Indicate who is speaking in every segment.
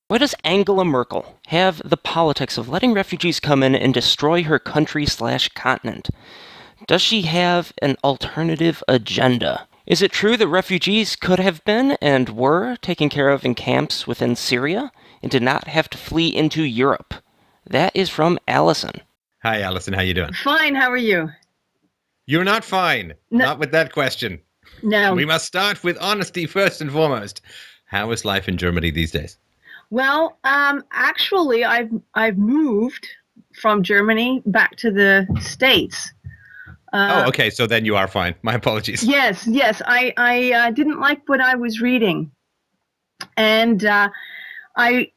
Speaker 1: Why does Angela Merkel have the politics of letting refugees come in and destroy her country/continent? Does she have an alternative agenda? Is it true that refugees could have been and were taken care of in camps within Syria and did not have to flee into Europe? That is from Allison.
Speaker 2: Hi, Allison. How you doing?
Speaker 3: Fine, how are you?
Speaker 2: You're not fine.
Speaker 3: No,
Speaker 2: Not with that question.
Speaker 3: no.
Speaker 2: We must start with honesty first and foremost. How is life in Germany these days?
Speaker 3: Well, actually, I've moved from Germany back to the States.
Speaker 2: Okay. So then you are fine. My apologies.
Speaker 3: Yes. I didn't like what I was reading, and I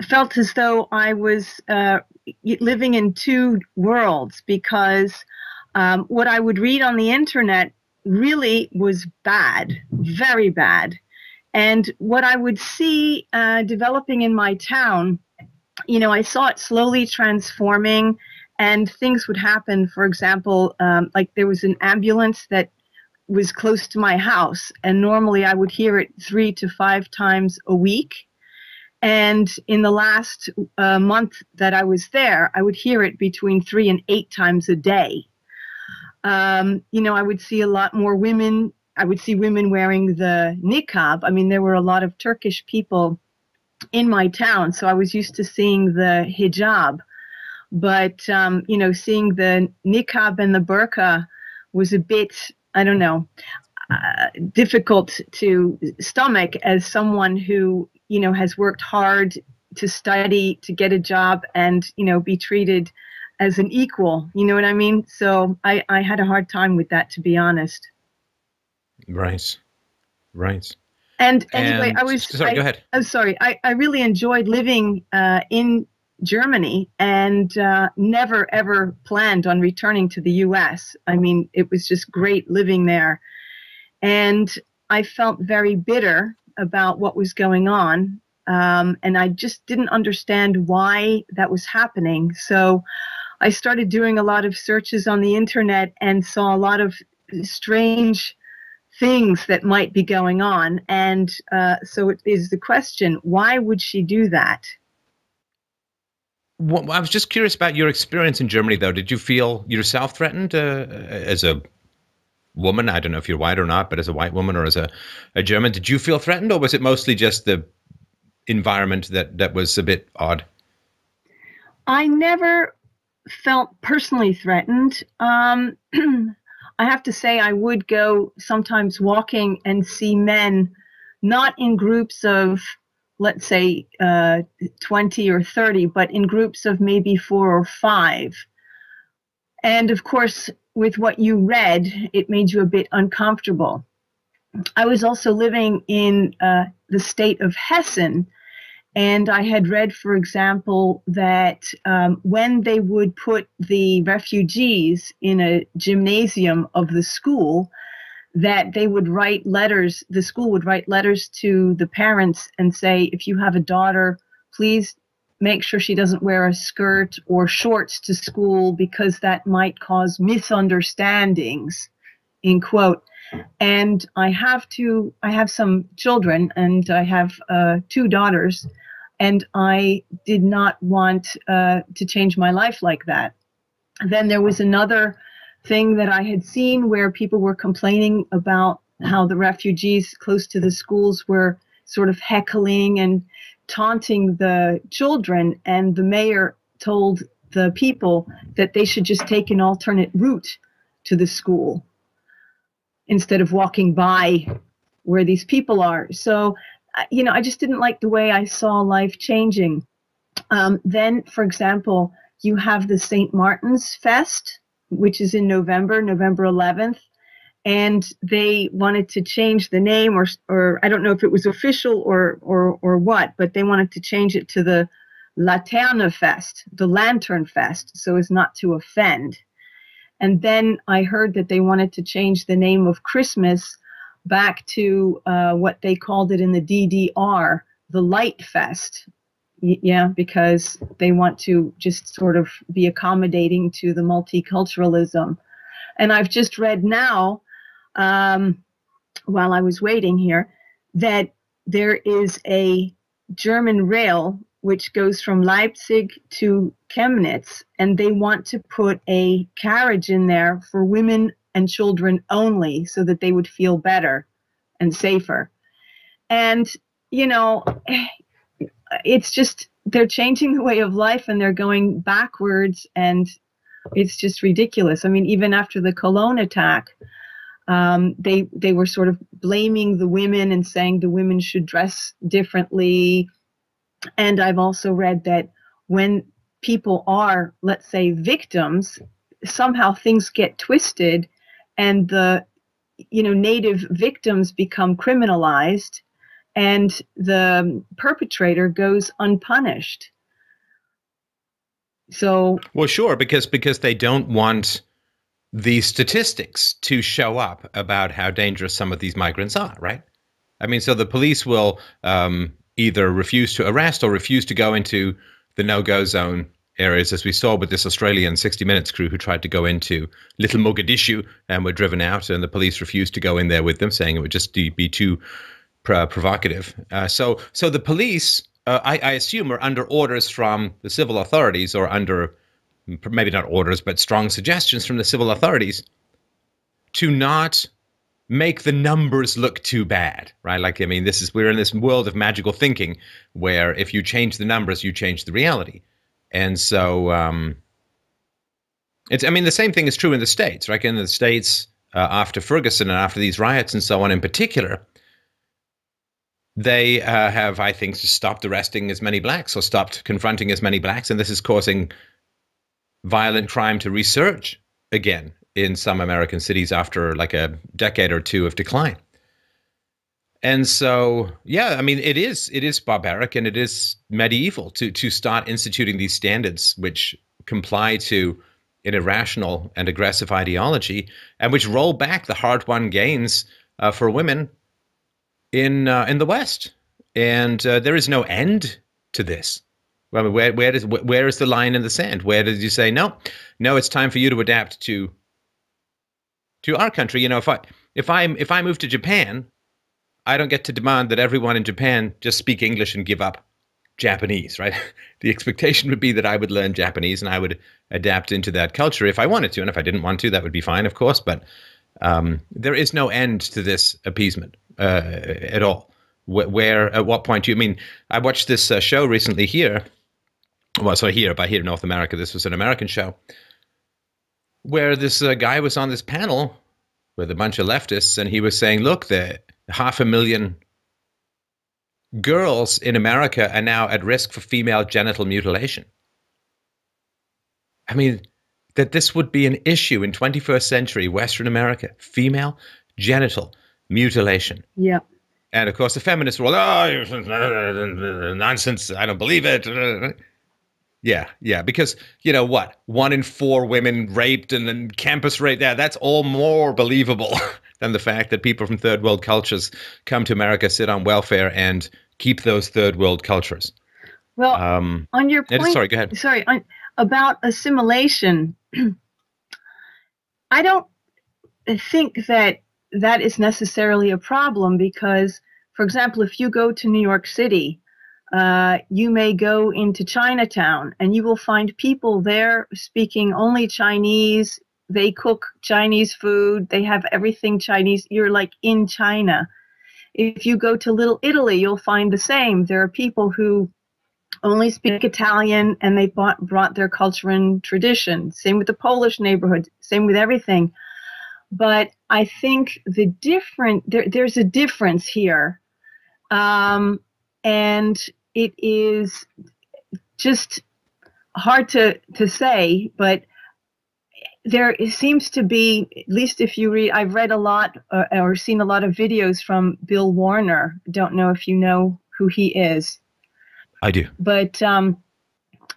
Speaker 3: felt as though I was living in two worlds because what I would read on the internet really was bad, very bad. And what I would see developing in my town, I saw it slowly transforming and things would happen. For example, like there was an ambulance that was close to my house, and normally I would hear it 3 to 5 times a week. And in the last month that I was there, I would hear it between 3 and 8 times a day. I would see a lot more women. I would see women wearing the niqab. I mean, there were a lot of Turkish people in my town, so I was used to seeing the hijab. But, seeing the niqab and the burqa was a bit, I don't know, difficult to stomach as someone who, has worked hard to study, to get a job and, be treated as an equal. You know what I mean? So I had a hard time with that, to be honest.
Speaker 2: Right.
Speaker 3: And anyway,
Speaker 2: Sorry, go ahead.
Speaker 3: I'm sorry. I really enjoyed living in Germany and never, ever planned on returning to the U.S. I mean, it was just great living there. And I felt very bitter about what was going on. And I just didn't understand why that was happening. So I started doing a lot of searches on the internet and saw a lot of strange things that might be going on. And so it is the question, why would she do that?
Speaker 2: Well, I was just curious about your experience in Germany, though. Did you feel yourself threatened as a woman? I don't know if you're white or not, but as a white woman or as a German, did you feel threatened, or was it mostly just the environment that was a bit odd?
Speaker 3: I never felt personally threatened. I have to say I would go sometimes walking and see men, not in groups of, let's say, 20 or 30, but in groups of maybe 4 or 5. And of course, with what you read, it made you a bit uncomfortable. I was also living in the state of Hessen, and I had read, for example, that when they would put the refugees in a gymnasium of the school, that they would write letters, the school would write letters to the parents and say, if you have a daughter, please make sure she doesn't wear a skirt or shorts to school because that might cause misunderstandings, in quote. And I have some children, and I have 2 daughters, and I did not want to change my life like that. Then there was another thing that I had seen where people were complaining about how the refugees close to the schools were sort of heckling and taunting the children, and the mayor told the people that they should just take an alternate route to the school instead of walking by where these people are. So, I just didn't like the way I saw life changing. Then, for example, you have the St. Martin's Fest, which is in November 11th. And they wanted to change the name, or I don't know if it was official or what, but they wanted to change it to the Laterne Fest, the Lantern Fest, so as not to offend. And then I heard that they wanted to change the name of Christmas back to what they called it in the DDR, the Light Fest. Yeah, because they want to just sort of be accommodating to the multiculturalism. And I've just read now, while I was waiting here, that there is a German rail, which goes from Leipzig to Chemnitz, and they want to put a carriage in there for women and children only so that they would feel better and safer. And, you know, it's just, they're changing the way of life and they're going backwards, and it's just ridiculous. I mean, even after the Cologne attack, they were sort of blaming the women and saying the women should dress differently. And I've also read that when people are, let's say, victims, somehow things get twisted and the, native victims become criminalized and the perpetrator goes unpunished. So,
Speaker 2: well, sure, because they don't want the statistics to show up about how dangerous some of these migrants are, right? I mean, so the police will either refuse to arrest or refuse to go into the no-go zone areas, as we saw with this Australian 60 Minutes crew who tried to go into Little Mogadishu and were driven out, and the police refused to go in there with them, saying it would just be too provocative. So the police, I assume, are under orders from the civil authorities, or under, maybe not orders, but strong suggestions from the civil authorities to not make the numbers look too bad, right? Like, I mean, we're in this world of magical thinking where if you change the numbers, you change the reality. And so the same thing is true in the States, right? In the States, after Ferguson and after these riots and so on in particular, they have, I think, just stopped arresting as many blacks or stopped confronting as many blacks. And this is causing violent crime to resurge again in some American cities after like a decade or two of decline. And so, yeah, I mean, it is barbaric and it is medieval to start instituting these standards which comply to an irrational and aggressive ideology and which roll back the hard-won gains for women in the West. And there is no end to this. I mean, where is the line in the sand? Where did you say no? It's time for you to adapt to our country. If I move to Japan, I don't get to demand that everyone in Japan just speak English and give up Japanese, right? The expectation would be that I would learn Japanese and I would adapt into that culture if I wanted to. And if I didn't want to, that would be fine, of course. But there is no end to this appeasement at all. At what point do you mean? I watched this show recently here. Well, so here in North America, this was an American show where this guy was on this panel with a bunch of leftists, and he was saying, look, the 500,000 girls in America are now at risk for female genital mutilation. I mean, that this would be an issue in 21st century Western America, female genital mutilation.
Speaker 3: Yeah.
Speaker 2: And of course, the feminists were all, nonsense, I don't believe it. Yeah, because, what? 1 in 4 women raped and then campus rape, that's all more believable than the fact that people from third world cultures come to America, sit on welfare, and keep those third world cultures.
Speaker 3: Well, on your point,
Speaker 2: sorry, go ahead.
Speaker 3: Sorry, about assimilation, I don't think that is necessarily a problem because, for example, if you go to New York City, you may go into Chinatown and you will find people there speaking only Chinese. They cook Chinese food. They have everything Chinese. You're like in China. If you go to Little Italy, you'll find the same. There are people who only speak Italian and they brought their culture and tradition. Same with the Polish neighborhood. Same with everything. But I think there's a difference here. And it is just hard to say, but there seems to be, at least if you read, I've read a lot or seen a lot of videos from Bill Warner. Don't know if you know who he is.
Speaker 2: I do.
Speaker 3: But,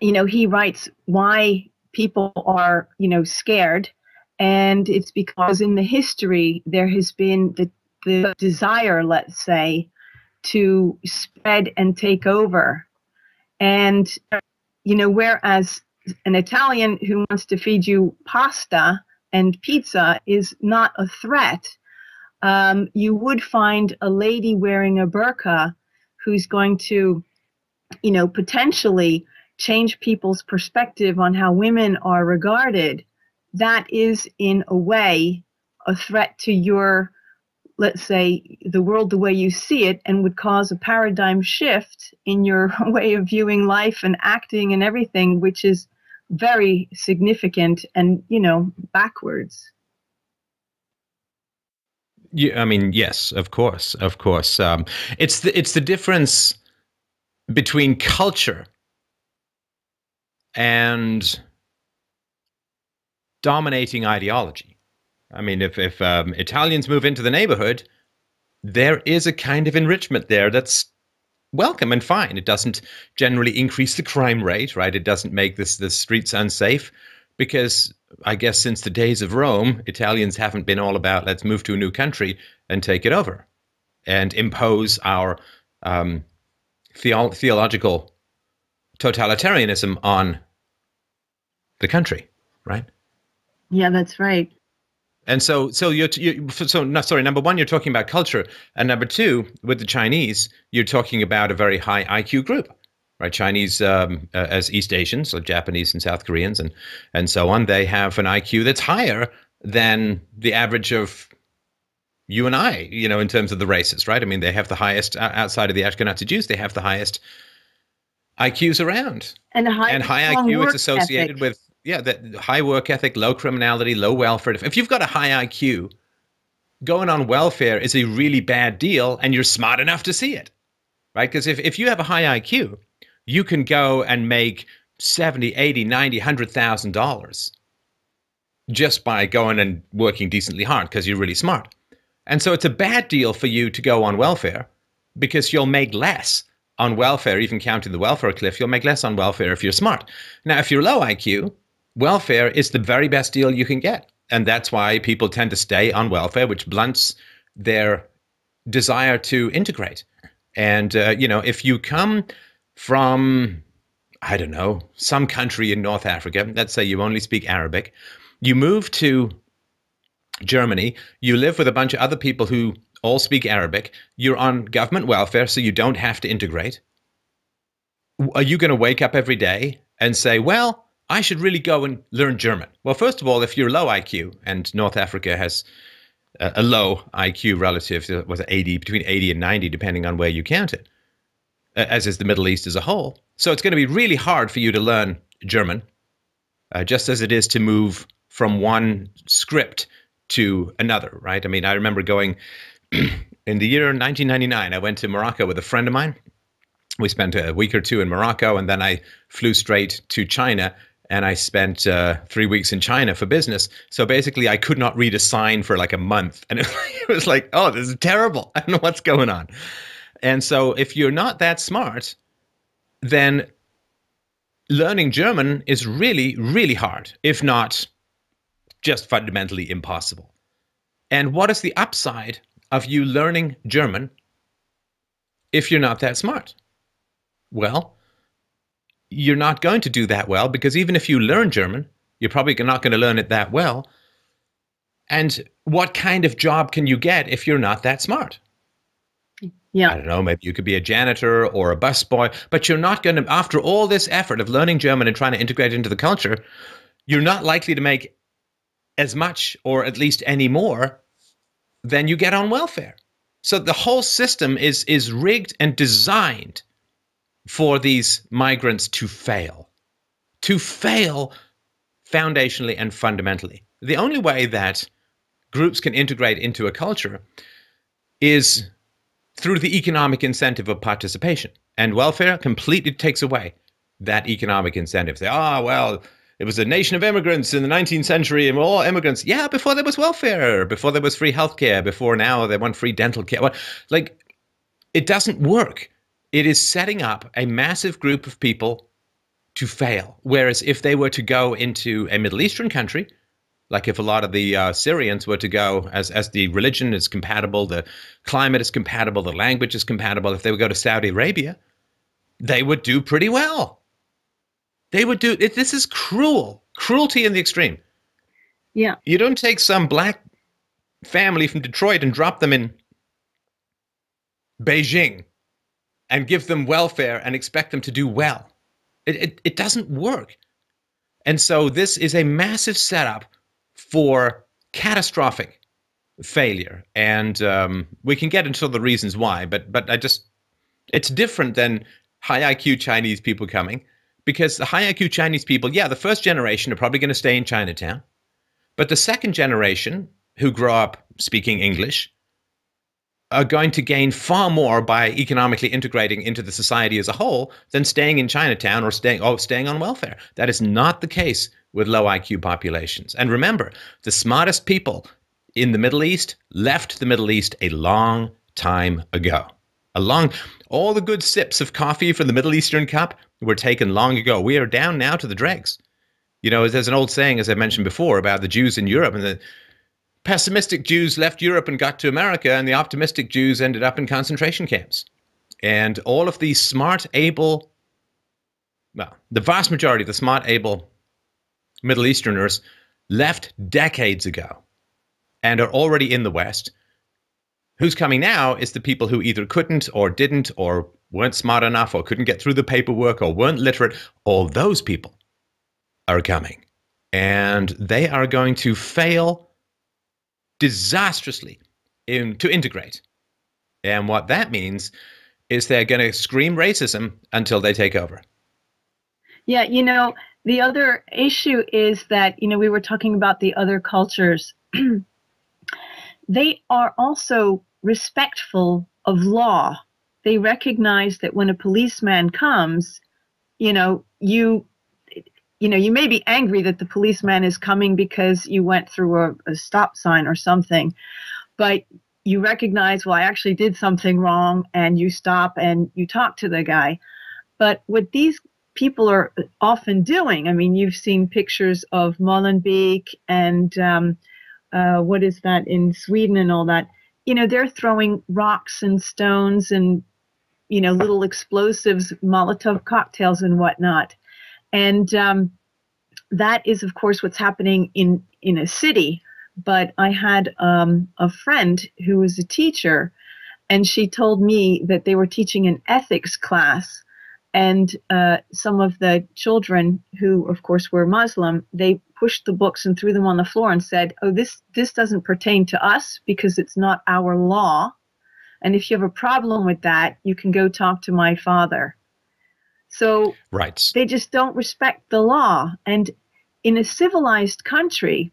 Speaker 3: he writes why people are, scared. And it's because in the history, there has been the desire, let's say, to spread and take over. And, whereas an Italian who wants to feed you pasta and pizza is not a threat, you would find a lady wearing a burqa who's going to potentially change people's perspective on how women are regarded, that is in a way a threat to your, let's say, the world the way you see it, and would cause a paradigm shift in your way of viewing life and acting and everything, which is very significant and, backwards.
Speaker 2: Yeah, I mean, yes, of course. It's the difference between culture and dominating ideology. I mean, if Italians move into the neighborhood, there is a kind of enrichment there that's welcome and fine. It doesn't generally increase the crime rate, right? It doesn't make the streets unsafe, because I guess since the days of Rome, Italians haven't been all about let's move to a new country and take it over and impose our theological totalitarianism on the country, right?
Speaker 3: Yeah, that's right.
Speaker 2: And so number one, you're talking about culture, and number two, with the Chinese, you're talking about a very high IQ group, right? Chinese, as East Asians, so Japanese and South Koreans, and so on, they have an IQ that's higher than the average of you and I, in terms of the races, right? I mean, they have the highest, outside of the Ashkenazi Jews, they have the highest IQs around,
Speaker 3: and high
Speaker 2: IQ is associated with. Yeah, that high work ethic, low criminality, low welfare. If you've got a high IQ, going on welfare is a really bad deal, and you're smart enough to see it, right? Because if you have a high IQ, you can go and make $70, $80, $90, $100,000 just by going and working decently hard because you're really smart. And so it's a bad deal for you to go on welfare, because you'll make less on welfare, even counting the welfare cliff. You'll make less on welfare if you're smart. Now, if you're low IQ, welfare is the very best deal you can get. And that's why people tend to stay on welfare, which blunts their desire to integrate. And, if you come from, I don't know, some country in North Africa, let's say you only speak Arabic, you move to Germany, you live with a bunch of other people who all speak Arabic, you're on government welfare, so you don't have to integrate. Are you going to wake up every day and say, well, I should really go and learn German? Well, first of all, if you're low IQ, and North Africa has a low IQ relative to between 80 and 90, depending on where you count it, as is the Middle East as a whole. So it's going to be really hard for you to learn German, just as it is to move from one script to another, right? I mean, I remember going in the year 1999, I went to Morocco with a friend of mine. We spent a week or two in Morocco, and then I flew straight to China. And I spent 3 weeks in China for business. So basically, I could not read a sign for like a month. And it was like, oh, this is terrible. I don't know what's going on. And so if you're not that smart, then learning German is really, really hard, if not just fundamentally impossible. And what is the upside of you learning German if you're not that smart? Well, you're not going to do that well, because even if you learn German, you're probably not going to learn it that well. And what kind of job can you get if you're not that smart?
Speaker 3: Yeah.
Speaker 2: I don't know, maybe you could be a janitor or a busboy, but you're not going to, after all this effort of learning German and trying to integrate it into the culture, you're not likely to make as much, or at least any more, than you get on welfare. So the whole system is rigged and designed for these migrants to fail foundationally and fundamentally. The only way that groups can integrate into a culture is through the economic incentive of participation. And welfare completely takes away that economic incentive. Say, well, it was a nation of immigrants in the 19th century, and we're all immigrants. Yeah, before there was welfare, before there was free healthcare, before now they want free dental care. Like, it doesn't work. It is setting up a massive group of people to fail. Whereas if they were to go into a Middle Eastern country, like if a lot of the Syrians were to go, as the religion is compatible, the climate is compatible, the language is compatible, if they would go to Saudi Arabia, they would do pretty well. They would do it. This is cruelty in the extreme.
Speaker 3: Yeah.
Speaker 2: You don't take some black family from Detroit and drop them in Beijing and give them welfare and expect them to do well. It doesn't work. And so this is a massive setup for catastrophic failure. And we can get into the reasons why, but it's different than high IQ Chinese people coming, because the high IQ Chinese people, yeah, the first generation are probably going to stay in Chinatown. But the second generation, who grow up speaking English, are going to gain far more by economically integrating into the society as a whole than staying in Chinatown or staying on welfare. That is not the case with low IQ populations. And remember, the smartest people in the Middle East left the Middle East a long time ago. All the good sips of coffee from the Middle Eastern cup were taken long ago. We are down now to the dregs. You know, there's an old saying, as I mentioned before, about the Jews in Europe, and the pessimistic Jews left Europe and got to America, and the optimistic Jews ended up in concentration camps. And all of these smart, able, well, the vast majority of the smart, able Middle Easterners left decades ago and are already in the West. Who's coming now is the people who either couldn't or didn't or weren't smart enough or couldn't get through the paperwork or weren't literate. All those people are coming, and they are going to fail disastrously to integrate. And what that means is they're going to scream racism until they take over.
Speaker 3: Yeah, the other issue is that, we were talking about the other cultures. They are also respectful of law. They recognize that when a policeman comes, you may be angry that the policeman is coming because you went through a stop sign or something, but you recognize, well, I actually did something wrong, and you stop and you talk to the guy. But what these people are often doing, I mean, you've seen pictures of Molenbeek and what is that in Sweden and all that, they're throwing rocks and stones and, little explosives, Molotov cocktails and whatnot. And that is, of course, what's happening in a city. But I had a friend who was a teacher, and she told me that they were teaching an ethics class. And some of the children, who, of course, were Muslim, they pushed the books and threw them on the floor and said, oh, this doesn't pertain to us because it's not our law. And if you have a problem with that, you can go talk to my father. So
Speaker 2: right.
Speaker 3: They just don't respect the law. And in a civilized country,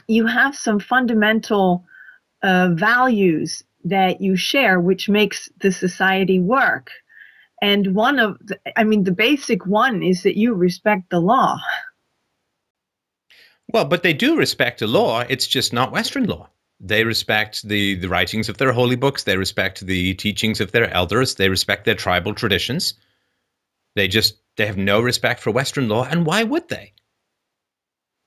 Speaker 3: you have some fundamental values that you share, which makes the society work. And the basic one is that you respect the law.
Speaker 2: Well, but they do respect the law. It's just not Western law. They respect the writings of their holy books. They respect the teachings of their elders. They respect their tribal traditions. They have no respect for Western law. And why would they?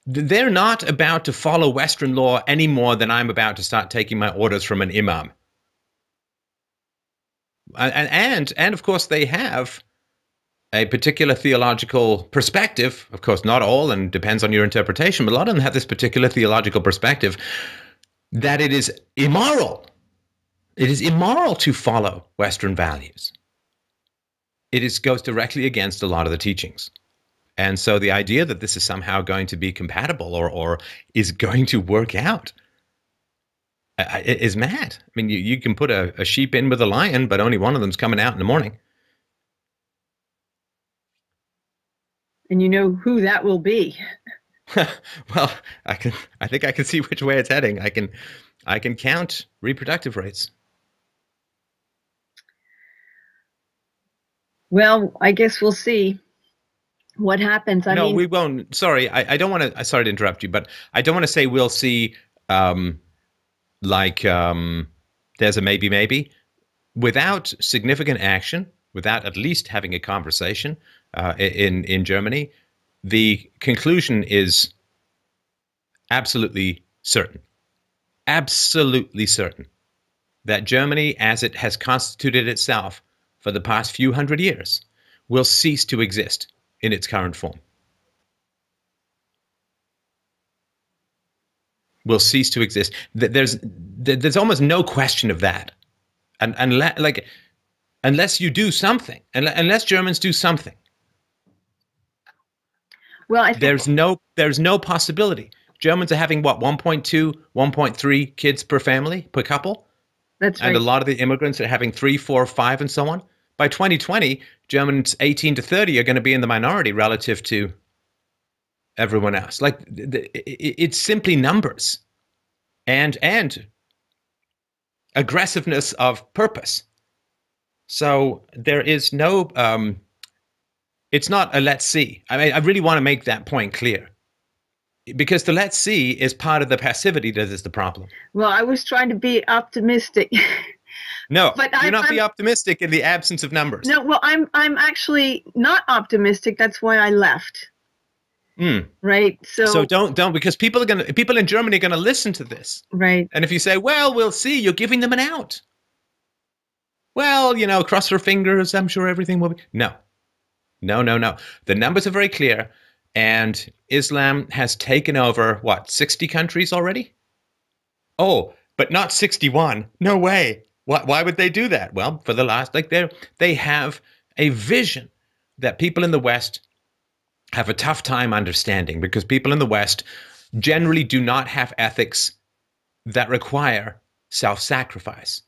Speaker 2: They're not about to follow Western law any more than I'm about to start taking my orders from an imam. And of course, they have a particular theological perspective. Of course, not all, and depends on your interpretation, but a lot of them have this particular theological perspective that it is immoral. It is immoral to follow Western values. It goes directly against a lot of the teachings. And so the idea that this is somehow going to be compatible or is going to work out is mad. I mean, you can put a sheep in with a lion, but only one of them's coming out in the morning.
Speaker 3: And you know who that will be.
Speaker 2: Well, I think I can see which way it's heading. I can count reproductive rates.
Speaker 3: Well, I guess we'll see what happens.
Speaker 2: We won't. Sorry, I don't want to. Sorry to interrupt you, but I don't want to say we'll see. There's a maybe. Without significant action, without at least having a conversation in Germany, the conclusion is absolutely certain. Absolutely certain that Germany, as it has constituted itself for the past few hundred years, will cease to exist in its current form. Will cease to exist. There's almost no question of that. And unless you do something, unless Germans do something.
Speaker 3: Well, I think
Speaker 2: there's no possibility. Germans are having what, 1.2, 1.3 kids per family, per couple?
Speaker 3: that's
Speaker 2: And
Speaker 3: right.
Speaker 2: a lot of the immigrants are having 3, 4, 5, and so on. By 2020, Germans 18 to 30 are going to be in the minority relative to everyone else. Like, it's simply numbers and aggressiveness of purpose. So there is no, it's not a let's see. I mean, I really want to make that point clear. Because the let's see is part of the passivity that is the problem.
Speaker 3: Well, I was trying to be optimistic.
Speaker 2: No,
Speaker 3: But
Speaker 2: do not be optimistic in the absence of numbers.
Speaker 3: No, well, I'm actually not optimistic. That's why I left. Right.
Speaker 2: So don't, because people in Germany are gonna listen to this.
Speaker 3: Right.
Speaker 2: And if you say, well, we'll see, you're giving them an out. Well, cross our fingers, I'm sure everything will be. No. The numbers are very clear, and Islam has taken over, what, 60 countries already? Oh, but not 61. No way. Why would they do that? Well, for the last, they have a vision that people in the West have a tough time understanding, because people in the West generally do not have ethics that require self-sacrifice.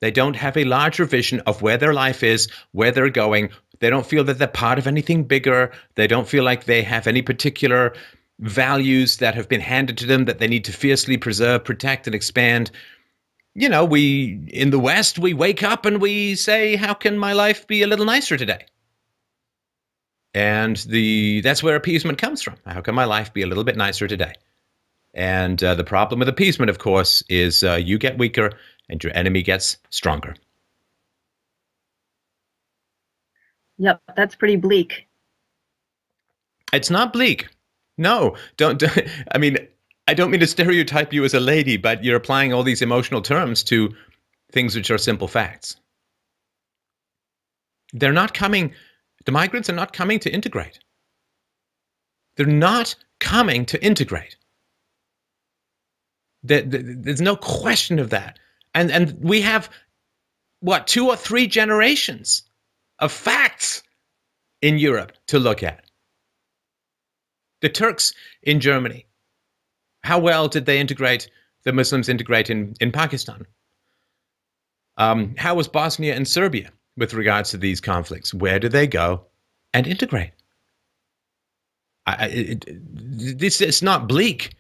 Speaker 2: They don't have a larger vision of where their life is, where they're going. They don't feel that they're part of anything bigger. They don't feel like they have any particular values that have been handed to them that they need to fiercely preserve, protect, and expand. We, in the West, we wake up and we say, how can my life be a little nicer today? And that's where appeasement comes from. How can my life be a little bit nicer today? And the problem with appeasement, of course, is you get weaker and your enemy gets stronger.
Speaker 3: Yep, that's pretty bleak.
Speaker 2: It's not bleak. No, don't. I mean, I don't mean to stereotype you as a lady, but you're applying all these emotional terms to things which are simple facts. They're not coming. The migrants are not coming to integrate. They're not coming to integrate. There's no question of that. And we have, what, 2 or 3 generations of facts in Europe to look at. The Turks in Germany, how well did they integrate, the Muslims integrate in Pakistan? How was Bosnia and Serbia with regards to these conflicts? Where do they go and integrate? This is not bleak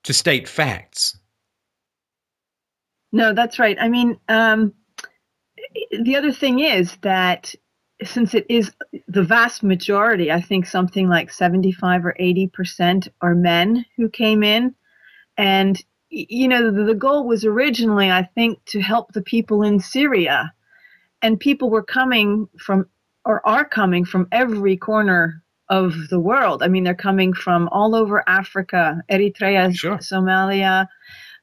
Speaker 2: to state facts.
Speaker 3: No, that's right. I mean, the other thing is that since it is the vast majority, I think something like 75 or 80% are men who came in. And, the goal was originally, I think, to help the people in Syria. And people were coming from, or are coming from, every corner of the world. I mean, they're coming from all over Africa, Eritrea,
Speaker 2: Sure.
Speaker 3: Somalia,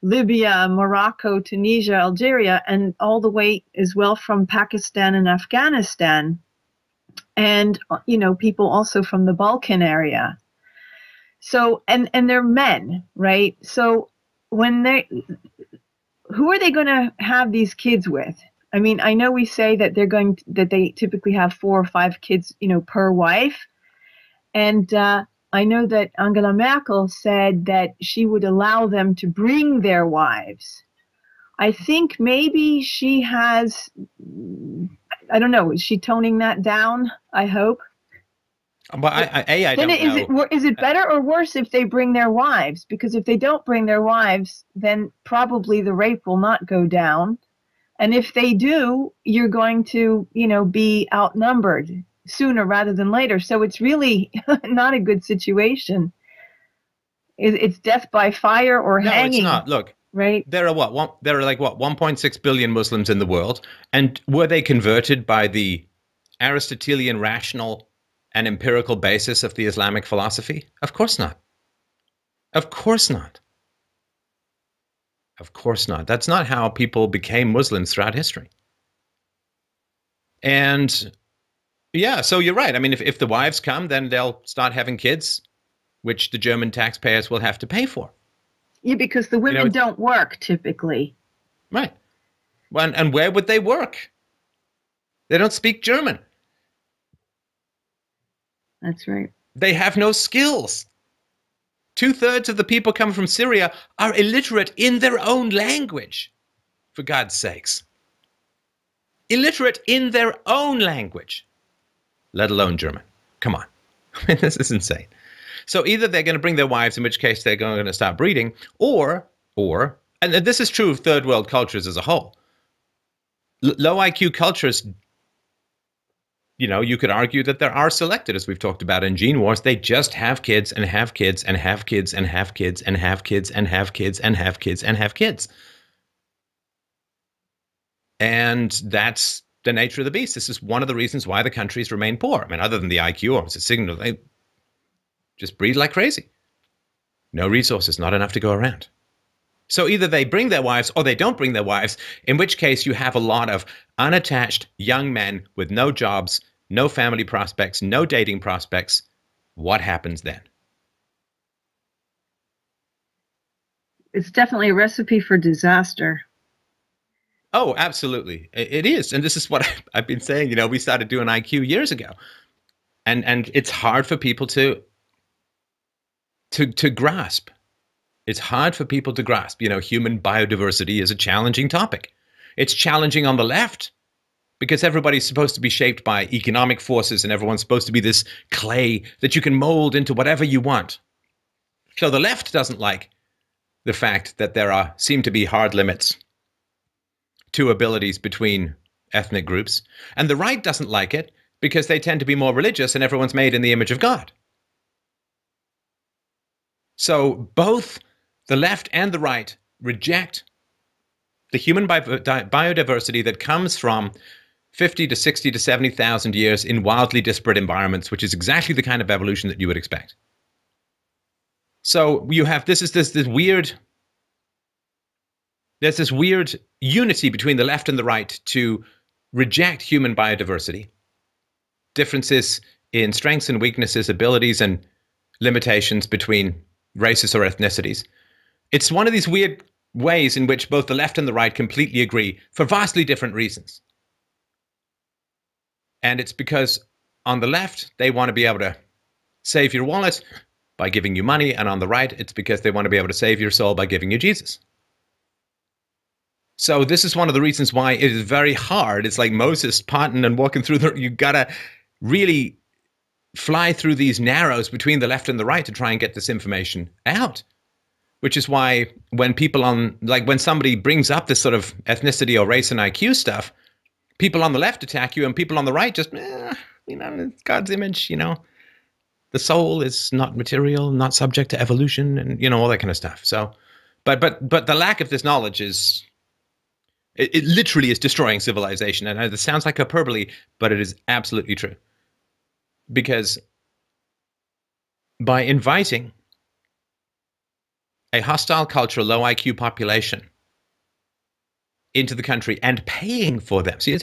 Speaker 3: Libya, Morocco, Tunisia, Algeria, and all the way as well from Pakistan and Afghanistan. And, people also from the Balkan area. So, and they're men, right? So who are they going to have these kids with? I mean, I know we say that that they typically have 4 or 5 kids, per wife. And I know that Angela Merkel said that she would allow them to bring their wives. I think maybe she has, I don't know, is she toning that down? I hope.
Speaker 2: But I don't know.
Speaker 3: Is it better or worse if they bring their wives? Because if they don't bring their wives, then probably the rape will not go down. And if they do, you're going to, be outnumbered sooner rather than later. So it's really not a good situation. It's death by fire or hanging.
Speaker 2: No, it's not. Look,
Speaker 3: right?
Speaker 2: There are 1.6 billion Muslims in the world, and were they converted by the Aristotelian rational and empirical basis of the Islamic philosophy? Of course not. Of course not. Of course not. That's not how people became Muslims throughout history. And yeah, so you're right. I mean, if the wives come, then they'll start having kids, which the German taxpayers will have to pay for.
Speaker 3: Yeah, because the women don't work typically.
Speaker 2: Right. And where would they work? They don't speak German.
Speaker 3: That's right.
Speaker 2: They have no skills. 2/3 of the people coming from Syria are illiterate in their own language, for God's sakes. Illiterate in their own language, let alone German. Come on. I mean, this is insane. So either they're going to bring their wives, in which case they're going to stop breeding, or, and this is true of third world cultures as a whole. Low IQ cultures, you could argue that there are selected, as we've talked about in Gene Wars. They just have kids and have kids and have kids and have kids and have kids and have kids and have kids and have kids. And that's the nature of the beast. This is one of the reasons why the countries remain poor. I mean, other than the IQ, or it's a signal, they just breed like crazy. No resources, not enough to go around. So either they bring their wives or they don't bring their wives, in which case you have a lot of unattached young men with no jobs, no family prospects, no dating prospects. What happens then?
Speaker 3: It's definitely a recipe for disaster.
Speaker 2: Oh, absolutely. It is. And this is what I've been saying. We started doing IQ years ago. And it's hard for people to grasp. It's hard for people to grasp. Human biodiversity is a challenging topic. It's challenging on the left because everybody's supposed to be shaped by economic forces and everyone's supposed to be this clay that you can mold into whatever you want. So the left doesn't like the fact that there seem to be hard limits to abilities between ethnic groups. And the right doesn't like it because they tend to be more religious and everyone's made in the image of God. So both the left and the right reject the human biodiversity that comes from 50 to 60 to 70,000 years in wildly disparate environments, which is exactly the kind of evolution that you would expect. So you have this weird unity between the left and the right to reject human biodiversity, differences in strengths and weaknesses, abilities and limitations between races or ethnicities. It's one of these weird ways in which both the left and the right completely agree for vastly different reasons. And it's because on the left, they want to be able to save your wallet by giving you money, and on the right, it's because they want to be able to save your soul by giving you Jesus. So this is one of the reasons why it is very hard. It's like Moses parting and walking through you gotta really fly through these narrows between the left and the right to try and get this information out. Which is why when when somebody brings up this sort of ethnicity or race and IQ stuff, people on the left attack you and people on the right just, it's God's image, the soul is not material, not subject to evolution, and, all that kind of stuff. So, but the lack of this knowledge is, it literally is destroying civilization. And it sounds like hyperbole, but it is absolutely true. Because by inviting a hostile culture, low IQ population into the country and paying for them. See,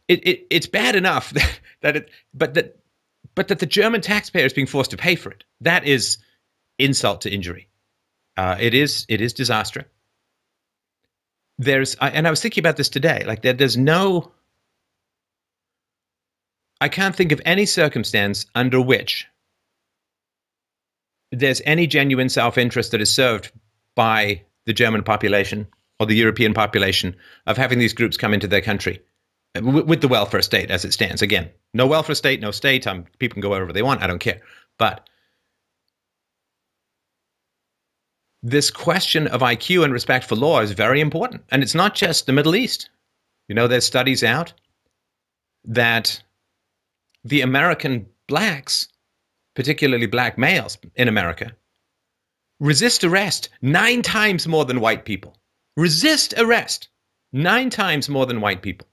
Speaker 2: it's bad enough that the German taxpayer is being forced to pay for it. That is insult to injury. It is disaster. And I was thinking about this today. I can't think of any circumstance under which there's any genuine self-interest that is served by the German population or the European population of having these groups come into their country with the welfare state as it stands. Again, no welfare state, no state. People can go wherever they want. I don't care. But this question of IQ and respect for law is very important. And it's not just the Middle East. There's studies out that the American blacks, particularly black males in America, resist arrest 9 times more than white people. Resist arrest 9 times more than white people.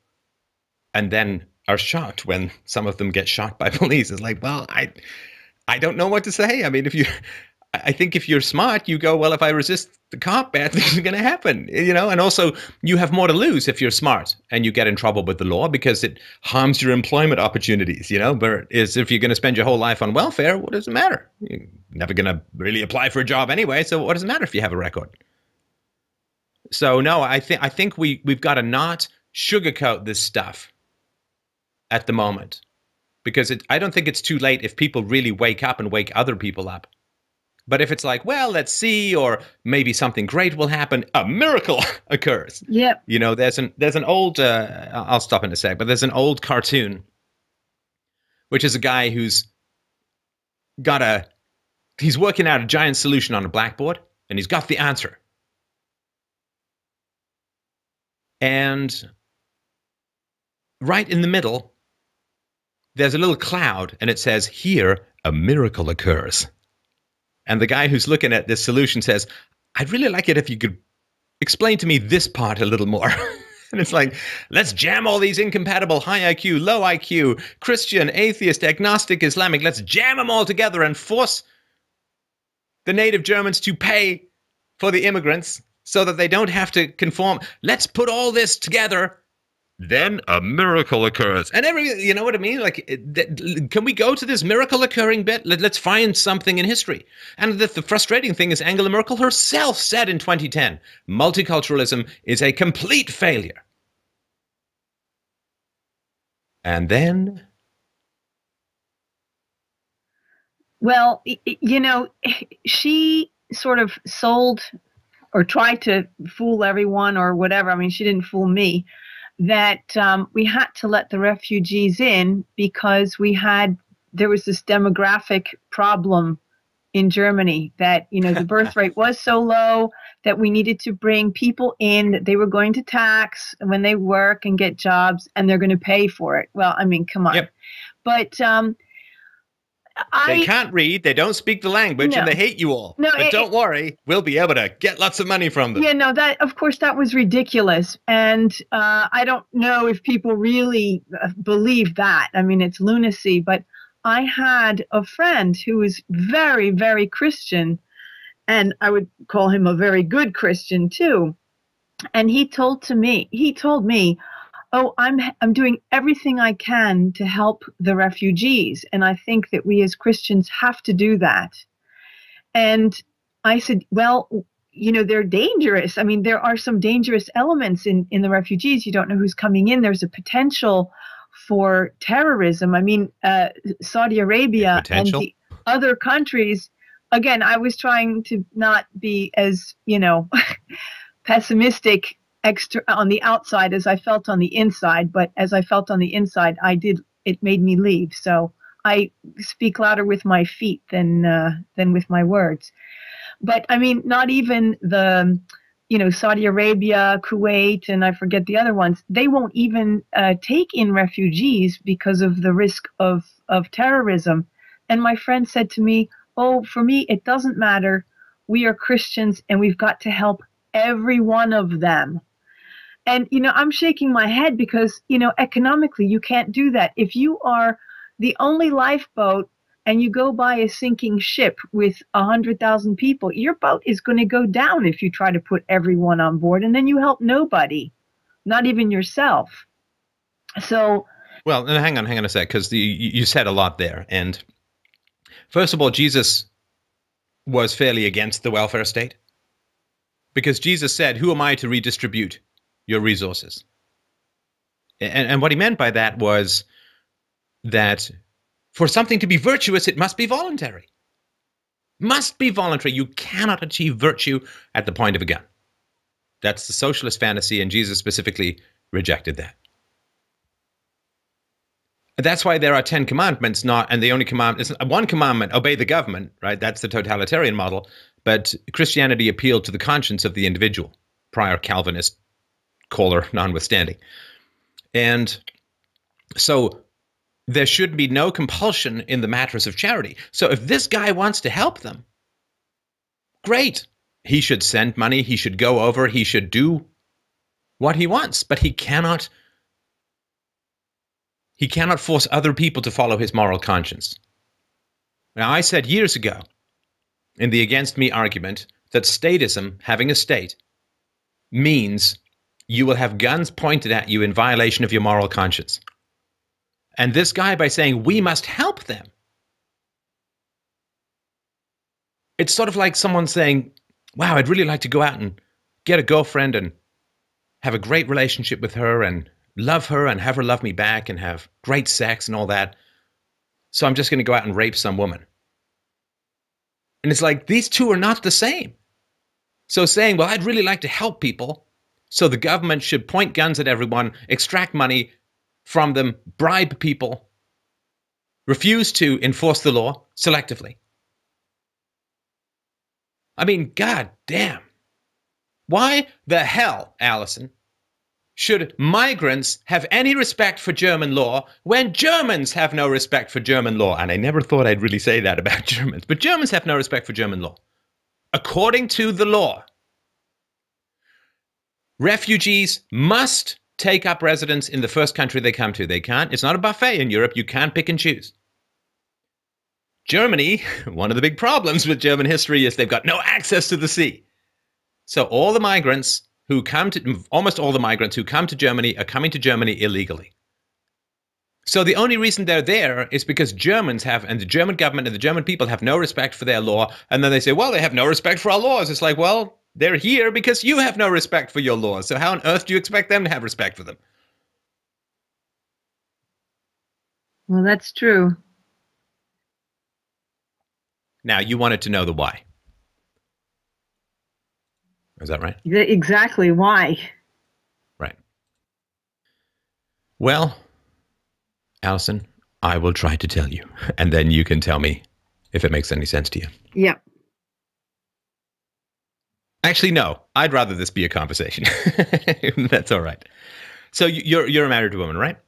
Speaker 2: And then are shocked when some of them get shot by police. It's like, well, I don't know what to say. I mean, I think if you're smart, you go, well, if I resist the cop, bad things are going to happen, and also you have more to lose if you're smart and you get in trouble with the law because it harms your employment opportunities, Whereas if you're going to spend your whole life on welfare, what does it matter? You're never going to really apply for a job anyway. So what does it matter if you have a record? So no, I think we've got to not sugarcoat this stuff at the moment, because I don't think it's too late if people really wake up and wake other people up. But if it's like, well, let's see, or maybe something great will happen, a miracle occurs.
Speaker 3: Yep.
Speaker 2: You know, there's an old, I'll stop in a sec, but there's an old cartoon, which is a guy who's he's working out a giant solution on a blackboard, and he's got the answer. And right in the middle, there's a little cloud, and it says, here, a miracle occurs. And the guy who's looking at this solution says, I'd really like it if you could explain to me this part a little more. And it's like, let's jam all these incompatible high IQ, low IQ, Christian, atheist, agnostic, Islamic, let's jam them all together and force the native Germans to pay for the immigrants so that they don't have to conform. Let's put all this together. Then a miracle occurs. And you know what I mean? Like, can we go to this miracle occurring bit? Let's find something in history. And the frustrating thing is Angela Merkel herself said in 2010, multiculturalism is a complete failure. And then?
Speaker 3: Well, you know, she sort of sold or tried to fool everyone or whatever. I mean, she didn't fool me. That we had to let the refugees in because there was this demographic problem in Germany that, you know, the birth rate was so low that we needed to bring people in that they were going to tax when they work and get jobs, and they're going to pay for it. Well, I mean, come on.
Speaker 2: Yep.
Speaker 3: But
Speaker 2: they can't read, they don't speak the language, and they hate you all.
Speaker 3: No,
Speaker 2: but don't worry, we'll be able to get lots of money from them.
Speaker 3: Yeah, no, that, of course, that was ridiculous. And I don't know if people really believe that. I mean, it's lunacy. But I had a friend who was very, very Christian, and I would call him a very good Christian, too. And he told me, oh, I'm doing everything I can to help the refugees. And I think that we as Christians have to do that. And I said, well, you know, they're dangerous. I mean, there are some dangerous elements in the refugees. You don't know who's coming in. There's a potential for terrorism. I mean, Saudi Arabia and the other countries, again, I was trying to not be as, you know, pessimistic on the outside as I felt on the inside, but as I felt on the inside, it made me leave. So I speak louder with my feet than with my words. But I mean, not even the, you know, Saudi Arabia, Kuwait, and I forget the other ones, they won't even take in refugees because of the risk of terrorism. And my friend said to me, oh, for me, it doesn't matter. We are Christians and we've got to help every one of them. And, you know, I'm shaking my head because, you know, economically, you can't do that. If you are the only lifeboat and you go by a sinking ship with 100,000 people, your boat is going to go down if you try to put everyone on board. And then you help nobody, not even yourself. So.
Speaker 2: Well, and hang on a sec, because you said a lot there. And first of all, Jesus was fairly against the welfare state, because Jesus said, who am I to redistribute your resources? And what he meant by that was that for something to be virtuous, it must be voluntary. Must be voluntary. You cannot achieve virtue at the point of a gun. That's the socialist fantasy, and Jesus specifically rejected that. That's why there are 10 commandments, and the only commandment is one commandment, obey the government, right? That's the totalitarian model. But Christianity appealed to the conscience of the individual, prior Calvinist caller notwithstanding. And so there should be no compulsion in the matters of charity. So if this guy wants to help them, great. He should send money. He should go over. He should do what he wants. But he cannot force other people to follow his moral conscience. Now, I said years ago in the against me argument that statism, having a state, means you will have guns pointed at you in violation of your moral conscience. And this guy, by saying we must help them, it's sort of like someone saying, wow, I'd really like to go out and get a girlfriend and have a great relationship with her and love her and have her love me back and have great sex and all that. So I'm just going to go out and rape some woman. And it's like, these two are not the same. So saying, well, I'd really like to help people, so the government should point guns at everyone, extract money from them, bribe people, refuse to enforce the law selectively. I mean, god damn. Why the hell, Allison, should migrants have any respect for German law when Germans have no respect for German law? And I never thought I'd really say that about Germans, but Germans have no respect for German law. According to the law, refugees must take up residence in the first country they come to. They can't. It's not a buffet in Europe. You can't pick and choose. Germany, one of the big problems with German history is they've got no access to the sea. So all the migrants who come to, almost all the migrants who come to Germany are coming to Germany illegally. So the only reason they're there is because Germans have, and the German government and the German people have no respect for their law. And then they say, well, they have no respect for our laws. It's like, well, they're here because you have no respect for your laws. So how on earth do you expect them to have respect for them?
Speaker 3: Well, that's true.
Speaker 2: Now, you wanted to know the why. Is that right?
Speaker 3: Exactly. Why?
Speaker 2: Right. Well, Allison, I will try to tell you, and then you can tell me if it makes any sense to you.
Speaker 3: Yep.
Speaker 2: Actually, no. I'd rather this be a conversation. That's all right. So you're a married woman, right?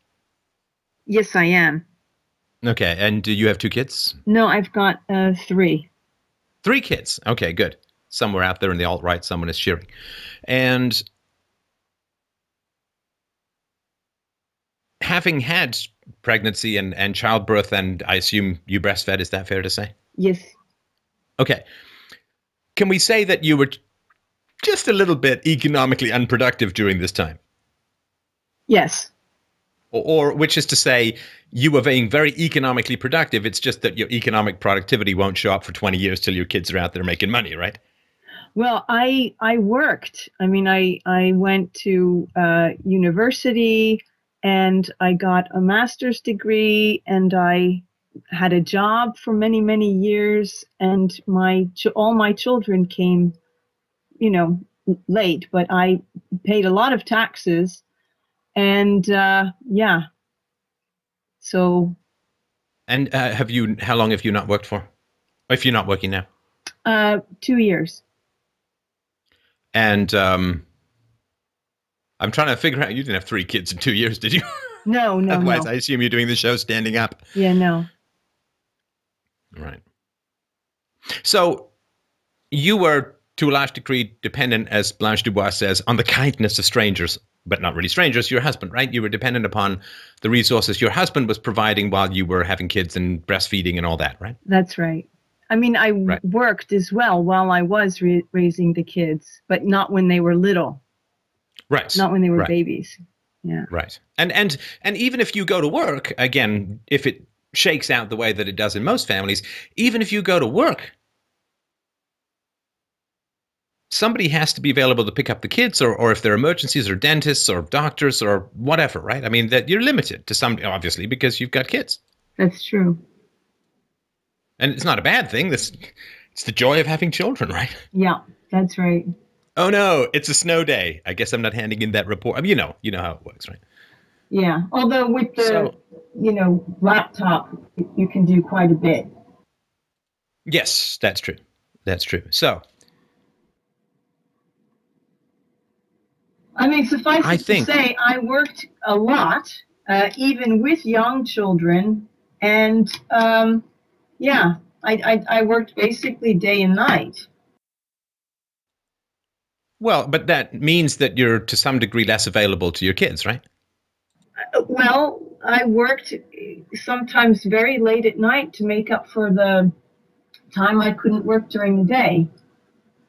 Speaker 3: Yes, I am.
Speaker 2: Okay, and do you have 2 kids?
Speaker 3: No, I've got 3.
Speaker 2: 3 kids. Okay, good. Somewhere out there in the alt-right, someone is cheering. And having had pregnancy and childbirth, and I assume you breastfed, is that fair to say?
Speaker 3: Yes.
Speaker 2: Okay. Can we say that you were just a little bit economically unproductive during this time?
Speaker 3: Yes.
Speaker 2: Or which is to say, you were being very economically productive. It's just that your economic productivity won't show up for 20 years till your kids are out there making money, right?
Speaker 3: Well, I worked. I mean, I went to university and I got a master's degree and I had a job for many, many years. And all my children came, late, but I paid a lot of taxes. And yeah. So.
Speaker 2: And how long have you not worked for? Or if you're not working now?
Speaker 3: 2 years.
Speaker 2: And I'm trying to figure out, you didn't have 3 kids in 2 years, did you?
Speaker 3: No.
Speaker 2: Otherwise, I assume you're doing the show standing up.
Speaker 3: Yeah, no.
Speaker 2: Right. So you were, to a large degree, dependent, as Blanche Dubois says, on the kindness of strangers, but not really strangers, your husband, right? You were dependent upon the resources your husband was providing while you were having kids and breastfeeding and all that, right?
Speaker 3: That's right. I mean, I worked as well while I was raising the kids, but not when they were little.
Speaker 2: Right.
Speaker 3: Not when they were babies. Yeah.
Speaker 2: Right. And even if you go to work, again, if it shakes out the way that it does in most families, even if you go to work, somebody has to be available to pick up the kids, or if there are emergencies or dentists or doctors or whatever, right? I mean, that you're limited to some, obviously, because you've got kids.
Speaker 3: That's true.
Speaker 2: And it's not a bad thing. It's the joy of having children, right?
Speaker 3: Yeah, that's right.
Speaker 2: Oh no, it's a snow day. I guess I'm not handing in that report. I mean, you know how it works, right?
Speaker 3: Yeah. Although with the laptop, you can do quite a bit.
Speaker 2: Yes, that's true. That's true. So,
Speaker 3: I mean, suffice it to say, I worked a lot, even with young children, and I worked basically day and night.
Speaker 2: Well, but that means that you're to some degree less available to your kids, right?
Speaker 3: Well, I worked sometimes very late at night to make up for the time I couldn't work during the day.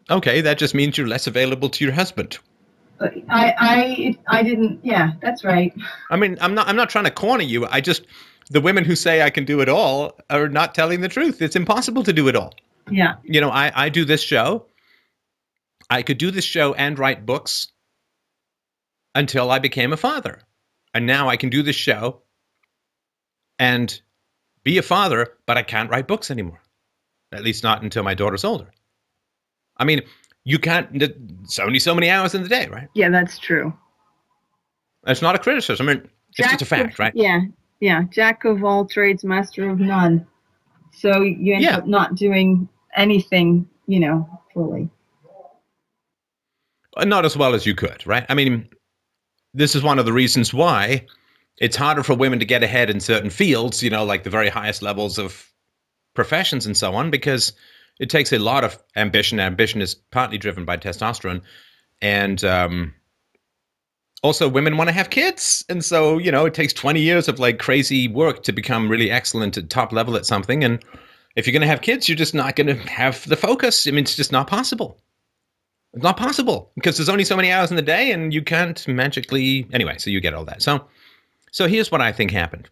Speaker 2: Okay, that just means you're less available to your husband.
Speaker 3: I didn't. Yeah, that's right.
Speaker 2: I mean, I'm not trying to corner you. The women who say I can do it all are not telling the truth. It's impossible to do it all.
Speaker 3: Yeah.
Speaker 2: I do this show. I could do this show and write books until I became a father. And now I can do this show and be a father, but I can't write books anymore. At least not until my daughter's older. I mean, you can't, it's only so many hours in the day, right?
Speaker 3: Yeah, that's true.
Speaker 2: It's not a criticism. I mean, it's just a fact, right?
Speaker 3: Yeah. Jack of all trades, master of none. So you end up not doing anything, fully.
Speaker 2: Not as well as you could, right? I mean, this is one of the reasons why it's harder for women to get ahead in certain fields, like the very highest levels of professions and so on, because it takes a lot of ambition. Ambition is partly driven by testosterone. And also women want to have kids. And so, it takes 20 years of like crazy work to become really excellent at top level at something. And if you're going to have kids, you're just not going to have the focus. I mean, it's just not possible. It's not possible because there's only so many hours in the day and you can't magically. Anyway, so you get all that. So here's what I think happened.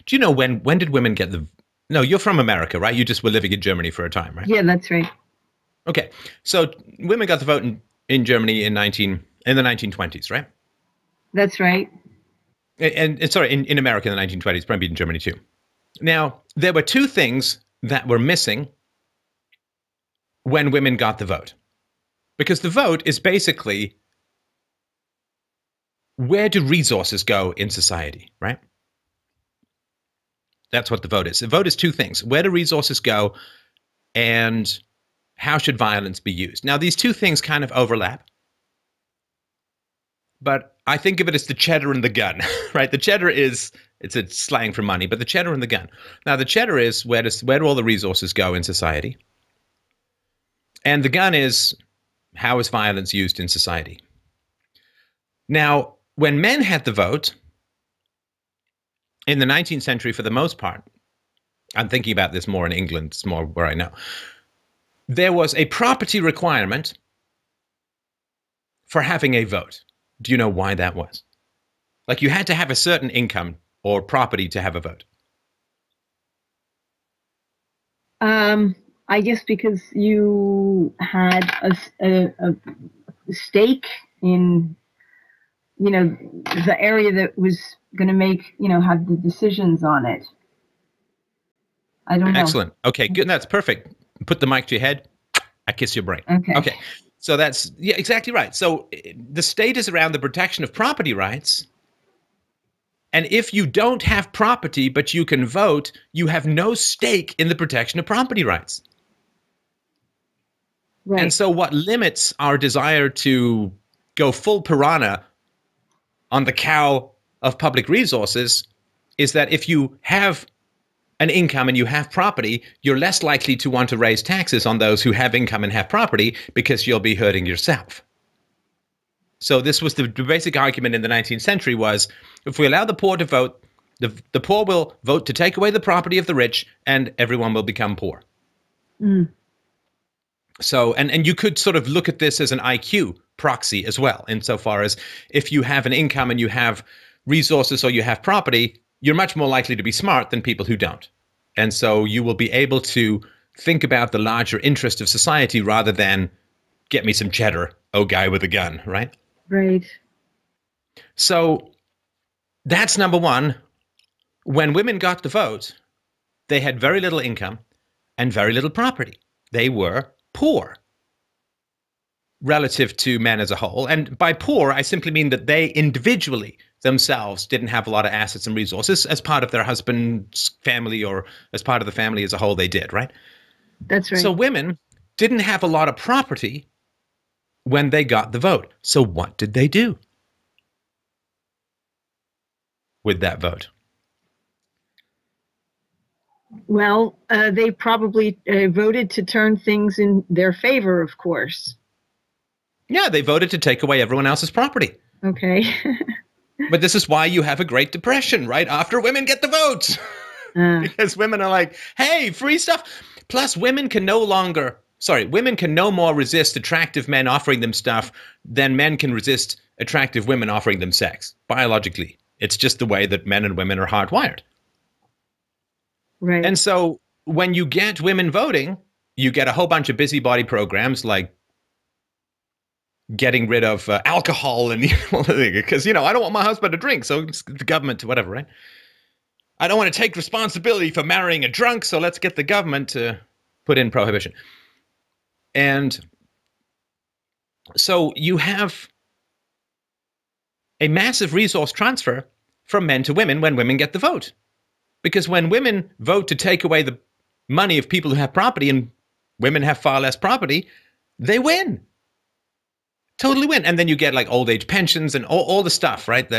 Speaker 2: Do you know when did women get the... No, you're from America, right? You just were living in Germany for a time, right?
Speaker 3: Yeah, that's right.
Speaker 2: Okay. So women got the vote in Germany in the 1920s, right?
Speaker 3: That's right.
Speaker 2: And sorry, in America in the 1920s, probably in Germany too. Now, there were two things that were missing when women got the vote. Because the vote is basically, where do resources go in society, right? That's what the vote is. The vote is two things. Where do resources go and how should violence be used? Now, these two things kind of overlap. But I think of it as the cheddar and the gun, right? The cheddar it's a slang for money, but the cheddar and the gun. Now, the cheddar is where do all the resources go in society? And the gun is, how is violence used in society? Now, when men had the vote, in the 19th century, for the most part, I'm thinking about this more in England, it's more where I know, there was a property requirement for having a vote. Do you know why that was? Like you had to have a certain income or property to have a vote.
Speaker 3: I guess because you had a stake in, the area that was going to make, have the decisions on it. I don't know.
Speaker 2: Excellent. Okay, good. That's perfect. Put the mic to your head. I kiss your brain. Okay. So that's, yeah, exactly right. So the state is around the protection of property rights. And if you don't have property, but you can vote, you have no stake in the protection of property rights. Right. And so what limits our desire to go full piranha on the cow of public resources is that if you have an income and you have property, you're less likely to want to raise taxes on those who have income and have property because you'll be hurting yourself. So this was the basic argument in the 19th century was, if we allow the poor to vote, the poor will vote to take away the property of the rich and everyone will become poor. Mm. So, and you could sort of look at this as an IQ proxy as well, insofar as if you have an income and you have resources or you have property, you're much more likely to be smart than people who don't. And so you will be able to think about the larger interest of society rather than get me some cheddar, oh guy with a gun, right?
Speaker 3: Right.
Speaker 2: So that's number one. When women got the vote, they had very little income and very little property. They were poor relative to men as a whole. And by poor, I simply mean that they individually themselves didn't have a lot of assets and resources. As part of their husband's family or as part of the family as a whole, they did, right?
Speaker 3: That's right.
Speaker 2: So women didn't have a lot of property when they got the vote. So what did they do with that vote?
Speaker 3: Well, they probably voted to turn things in their favor, of course.
Speaker 2: Yeah, they voted to take away everyone else's property.
Speaker 3: Okay.
Speaker 2: But this is why you have a Great Depression, right? After women get the vote. Because women are like, hey, free stuff. Plus, women can no more resist attractive men offering them stuff than men can resist attractive women offering them sex, biologically. It's just the way that men and women are hardwired.
Speaker 3: Right.
Speaker 2: And so when you get women voting, you get a whole bunch of busybody programs like getting rid of alcohol and because I don't want my husband to drink, so it's the government to whatever, right? I don't want to take responsibility for marrying a drunk, so let's get the government to put in prohibition. And so you have a massive resource transfer from men to women when women get the vote. Because when women vote to take away the money of people who have property and women have far less property, they win. Totally win. And then you get like old age pensions and all the stuff, right?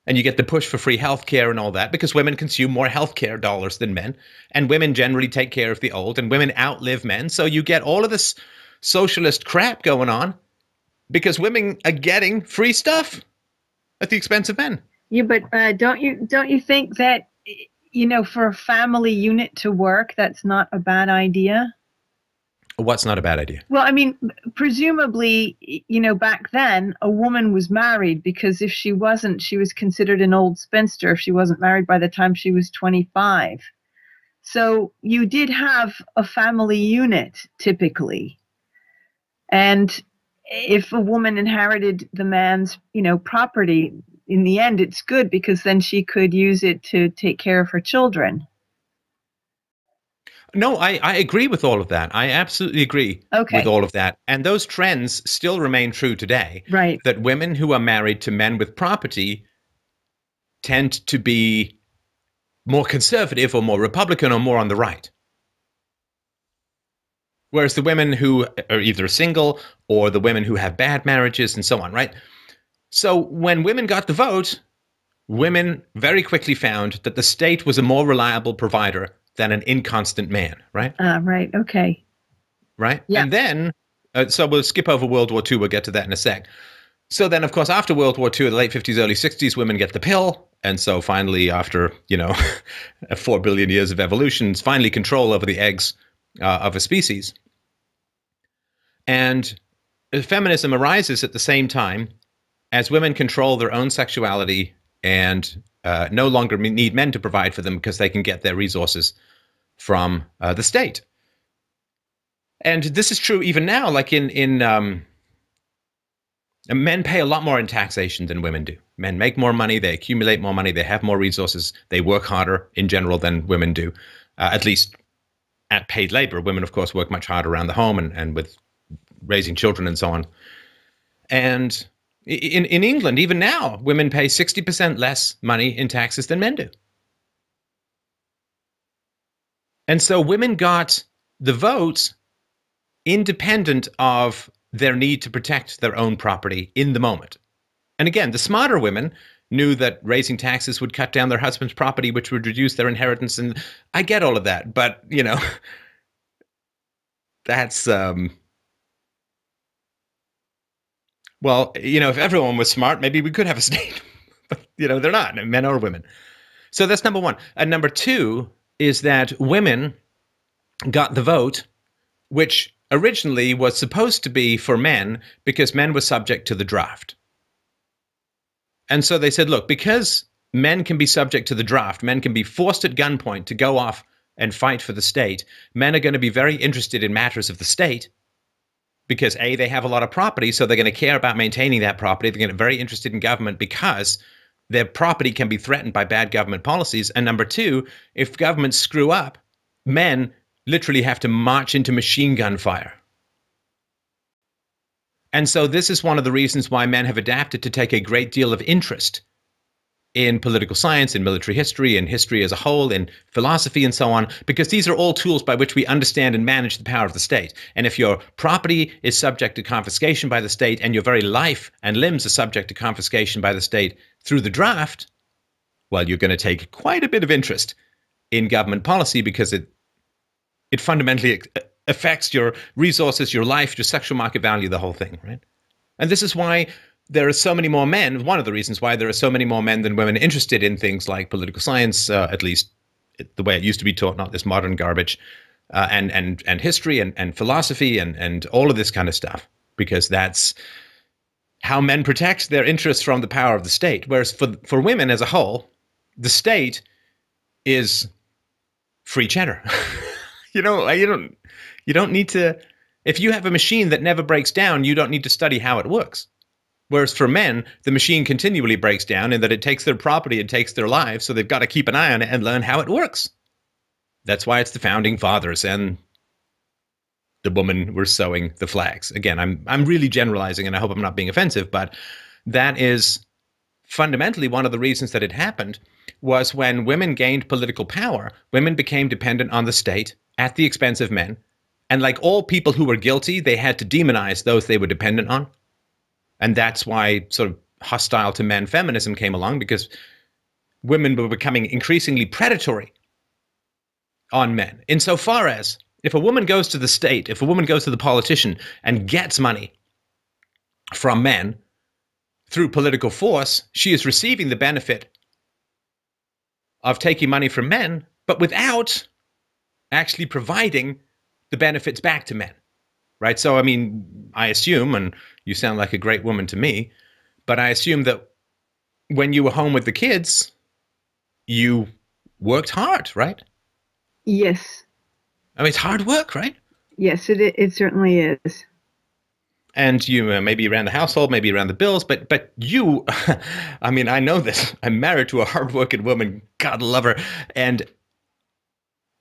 Speaker 2: And you get the push for free healthcare and all that because women consume more healthcare dollars than men. And women generally take care of the old and women outlive men. So you get all of this socialist crap going on because women are getting free stuff at the expense of men.
Speaker 3: Yeah, but don't you think that, for a family unit to work, that's not a bad idea?
Speaker 2: What's not a bad idea?
Speaker 3: Well, I mean, presumably, back then, a woman was married because if she wasn't, she was considered an old spinster if she wasn't married by the time she was 25. So you did have a family unit, typically. And if a woman inherited the man's, property, in the end, it's good because then she could use it to take care of her children.
Speaker 2: No, I agree with all of that. I absolutely agree with all of that. And those trends still remain true today.
Speaker 3: Right.
Speaker 2: That women who are married to men with property tend to be more conservative or more Republican or more on the right. Whereas the women who are either single or the women who have bad marriages and so on, right? So when women got the vote, women very quickly found that the state was a more reliable provider than an inconstant man, right?
Speaker 3: Right, okay.
Speaker 2: Right?
Speaker 3: Yeah.
Speaker 2: And then, so we'll skip over World War II, we'll get to that in a sec. So then, of course, after World War II, in the late 50s, early 60s, women get the pill. And so finally, after, 4 billion years of evolution, finally control over the eggs of a species. And feminism arises at the same time as women control their own sexuality and no longer need men to provide for them because they can get their resources from the state. And this is true even now, like men pay a lot more in taxation than women do. Men make more money, they accumulate more money, they have more resources, they work harder in general than women do, at least at paid labor. Women, of course, work much harder around the home and with raising children and so on. And in England, even now, women pay 60% less money in taxes than men do. And so women got the vote independent of their need to protect their own property in the moment. And again, the smarter women knew that raising taxes would cut down their husband's property, which would reduce their inheritance. And I get all of that, but, that's... Well, if everyone was smart, maybe we could have a state. But, they're not, men or women. So that's number one. And number two is that women got the vote, which originally was supposed to be for men because men were subject to the draft. And so they said, look, because men can be subject to the draft, men can be forced at gunpoint to go off and fight for the state, men are going to be very interested in matters of the state. Because A, they have a lot of property, so they're going to care about maintaining that property. They're going to be very interested in government because their property can be threatened by bad government policies. And number two, if governments screw up, men literally have to march into machine gun fire. And so this is one of the reasons why men have adapted to take a great deal of interest in political science, in military history, in history as a whole, in philosophy and so on, because these are all tools by which we understand and manage the power of the state. And if your property is subject to confiscation by the state and your very life and limbs are subject to confiscation by the state through the draft, well, you're going to take quite a bit of interest in government policy because it fundamentally affects your resources, your life, your sexual market value, the whole thing, right? And this is why there are so many more men, one of the reasons why there are so many more men than women interested in things like political science, at least the way it used to be taught, not this modern garbage, and history and philosophy and all of this kind of stuff, because that's how men protect their interests from the power of the state. Whereas for women as a whole, the state is free cheddar. You don't need to If you have a machine that never breaks down, you don't need to study how it works. Whereas for men, the machine continually breaks down in that it takes their property and takes their lives, so they've got to keep an eye on it and learn how it works. That's why it's the founding fathers and the woman were sewing the flags. Again, I'm really generalizing, and I hope I'm not being offensive, but that is fundamentally one of the reasons that it happened was when women gained political power, women became dependent on the state at the expense of men. And like all people who were guilty, they had to demonize those they were dependent on. And that's why sort of hostile to men feminism came along, because women were becoming increasingly predatory on men. Insofar as if a woman goes to the state, if a woman goes to the politician and gets money from men through political force, she is receiving the benefit of taking money from men, but without actually providing the benefits back to men, right? So, I mean, I assume, and you sound like a great woman to me, but I assume that when you were home with the kids, you worked hard, right?
Speaker 3: Yes.
Speaker 2: I mean, it's hard work, right?
Speaker 3: Yes, it certainly is.
Speaker 2: And you maybe around the household, maybe around the bills, but you, I mean, I know this. I'm married to a hardworking woman. God love her. And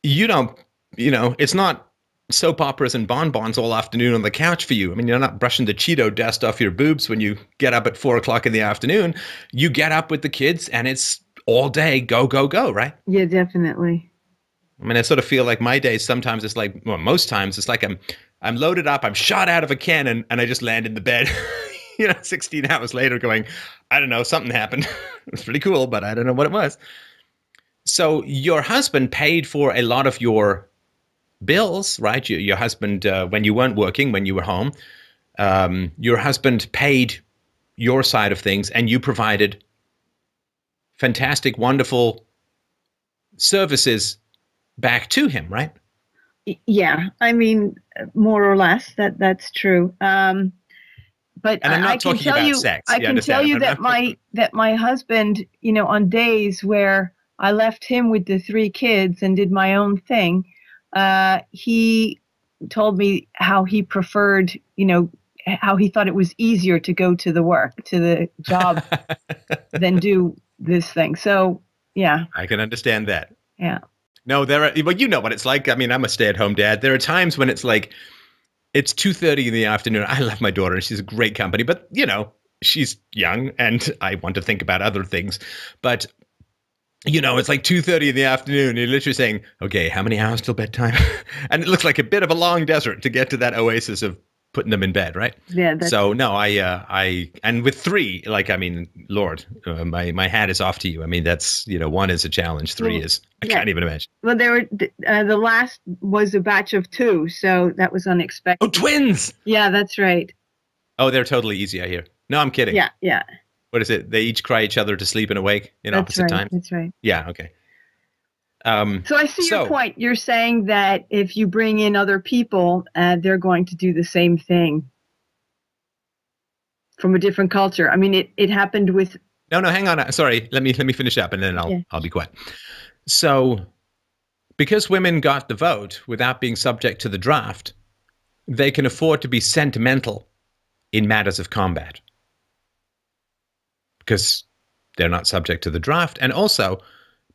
Speaker 2: you don't, it's not soap operas and bonbons all afternoon on the couch for you. I mean, you're not brushing the Cheeto dust off your boobs when you get up at 4:00 in the afternoon. You get up with the kids and it's all day, go, go, go, right?
Speaker 3: Yeah, definitely.
Speaker 2: I mean, I sort of feel like my days, sometimes it's like, well, most times it's like I'm loaded up, I'm shot out of a cannon, and I just land in the bed, 16 hours later going, I don't know, something happened. It was pretty cool, but I don't know what it was. So your husband paid for a lot of your bills, right? Your husband, when you weren't working, when you were home, your husband paid your side of things, and you provided fantastic, wonderful services back to him, right?
Speaker 3: Yeah, I mean, more or less that's true. But
Speaker 2: and I'm not
Speaker 3: I can
Speaker 2: talking
Speaker 3: tell
Speaker 2: about
Speaker 3: you,
Speaker 2: sex.
Speaker 3: I can tell you that my husband, on days where I left him with the 3 kids and did my own thing, he told me how he preferred, how he thought it was easier to go to the job than do this thing. So, yeah.
Speaker 2: I can understand that.
Speaker 3: Yeah.
Speaker 2: No, well, you know what it's like. I mean, I'm a stay-at-home dad. There are times when it's like, it's 2:30 in the afternoon. I love my daughter. She's a great company, but, she's young and I want to think about other things. But, it's like 2:30 in the afternoon. You're literally saying, okay, how many hours till bedtime? And it looks like a bit of a long desert to get to that oasis of putting them in bed, right?
Speaker 3: Yeah.
Speaker 2: So no, and with 3, like, I mean, Lord, my hat is off to you. I mean, that's, 1 is a challenge. 3 is, I can't even imagine.
Speaker 3: Well, there were, the last was a batch of 2, so that was unexpected.
Speaker 2: Oh, twins!
Speaker 3: Yeah, that's right.
Speaker 2: Oh, they're totally easy, I hear. No, I'm kidding.
Speaker 3: Yeah.
Speaker 2: What is it? They each cry each other to sleep and awake in opposite times?
Speaker 3: That's right.
Speaker 2: Yeah, okay.
Speaker 3: So I see your point. You're saying that if you bring in other people, they're going to do the same thing from a different culture. I mean, it happened with.
Speaker 2: No, hang on. Sorry, let me finish up, and then I'll be quiet. So, because women got the vote without being subject to the draft, they can afford to be sentimental in matters of combat because they're not subject to the draft, and also.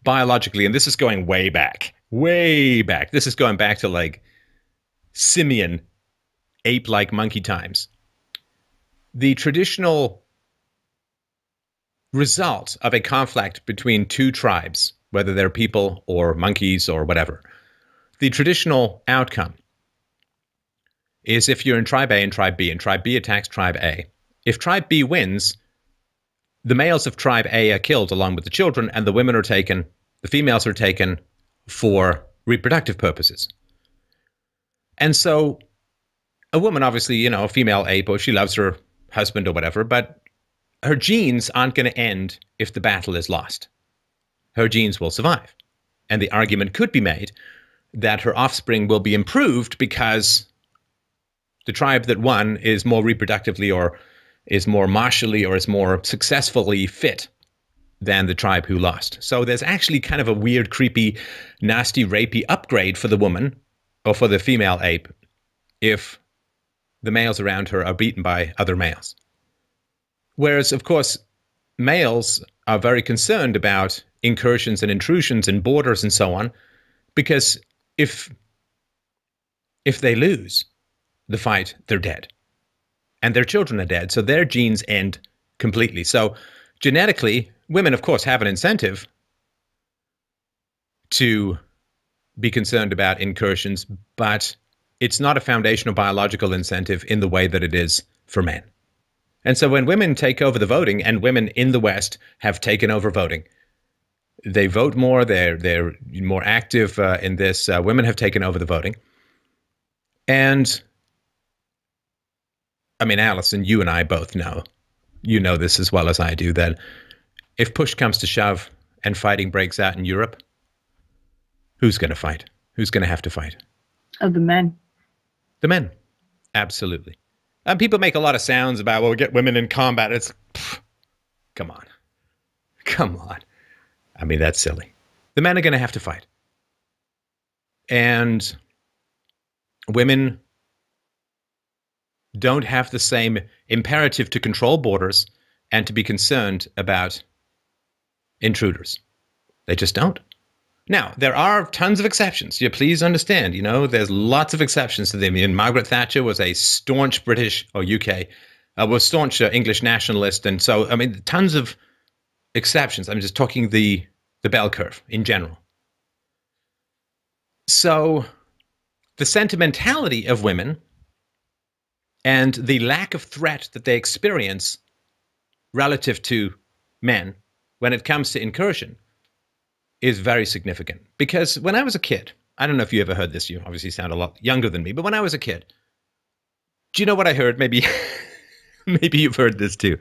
Speaker 2: Biologically, and this is going way back. This is going back to like simian, ape-like monkey times. The traditional result of a conflict between 2 tribes, whether they're people or monkeys or whatever, the traditional outcome is if you're in tribe A and tribe B, and tribe B attacks tribe A. If tribe B wins, the males of tribe A are killed along with the children, and the women are taken, the females are taken for reproductive purposes. And so a woman, obviously, a female ape, or she loves her husband or whatever, but her genes aren't going to end if the battle is lost. Her genes will survive. And the argument could be made that her offspring will be improved because the tribe that won is more reproductively or is more martially or is more successfully fit than the tribe who lost. So there's actually kind of a weird, creepy, nasty, rapey upgrade for the woman or for the female ape if the males around her are beaten by other males. Whereas, of course, males are very concerned about incursions and intrusions and borders and so on, because if they lose the fight, they're dead. And their children are dead, so their genes end completely. So genetically, women, of course, have an incentive to be concerned about incursions, but it's not a foundational biological incentive in the way that it is for men. And so when women take over the voting, and women in the West have taken over voting, they vote more, they're more active in this. Women have taken over the voting. And, I mean, Alison, you and I both know, you know this as well as I do, that if push comes to shove and fighting breaks out in Europe, who's going to fight? Who's going to have to fight?
Speaker 3: Of the men.
Speaker 2: The men. Absolutely. And people make a lot of sounds about, well, we get women in combat. It's, come on. Come on. I mean, that's silly. The men are going to have to fight. And women don't have the same imperative to control borders and to be concerned about intruders. They just don't. Now, there are tons of exceptions. You please understand, there's lots of exceptions to them. And Margaret Thatcher was a staunch British, or UK, was staunch English nationalist. And so, I mean, tons of exceptions. I'm just talking the bell curve in general. So the sentimentality of women and the lack of threat that they experience relative to men when it comes to incursion is very significant. Because when I was a kid, I don't know if you ever heard this, you obviously sound a lot younger than me, but when I was a kid, do you know what I heard? Maybe you've heard this too.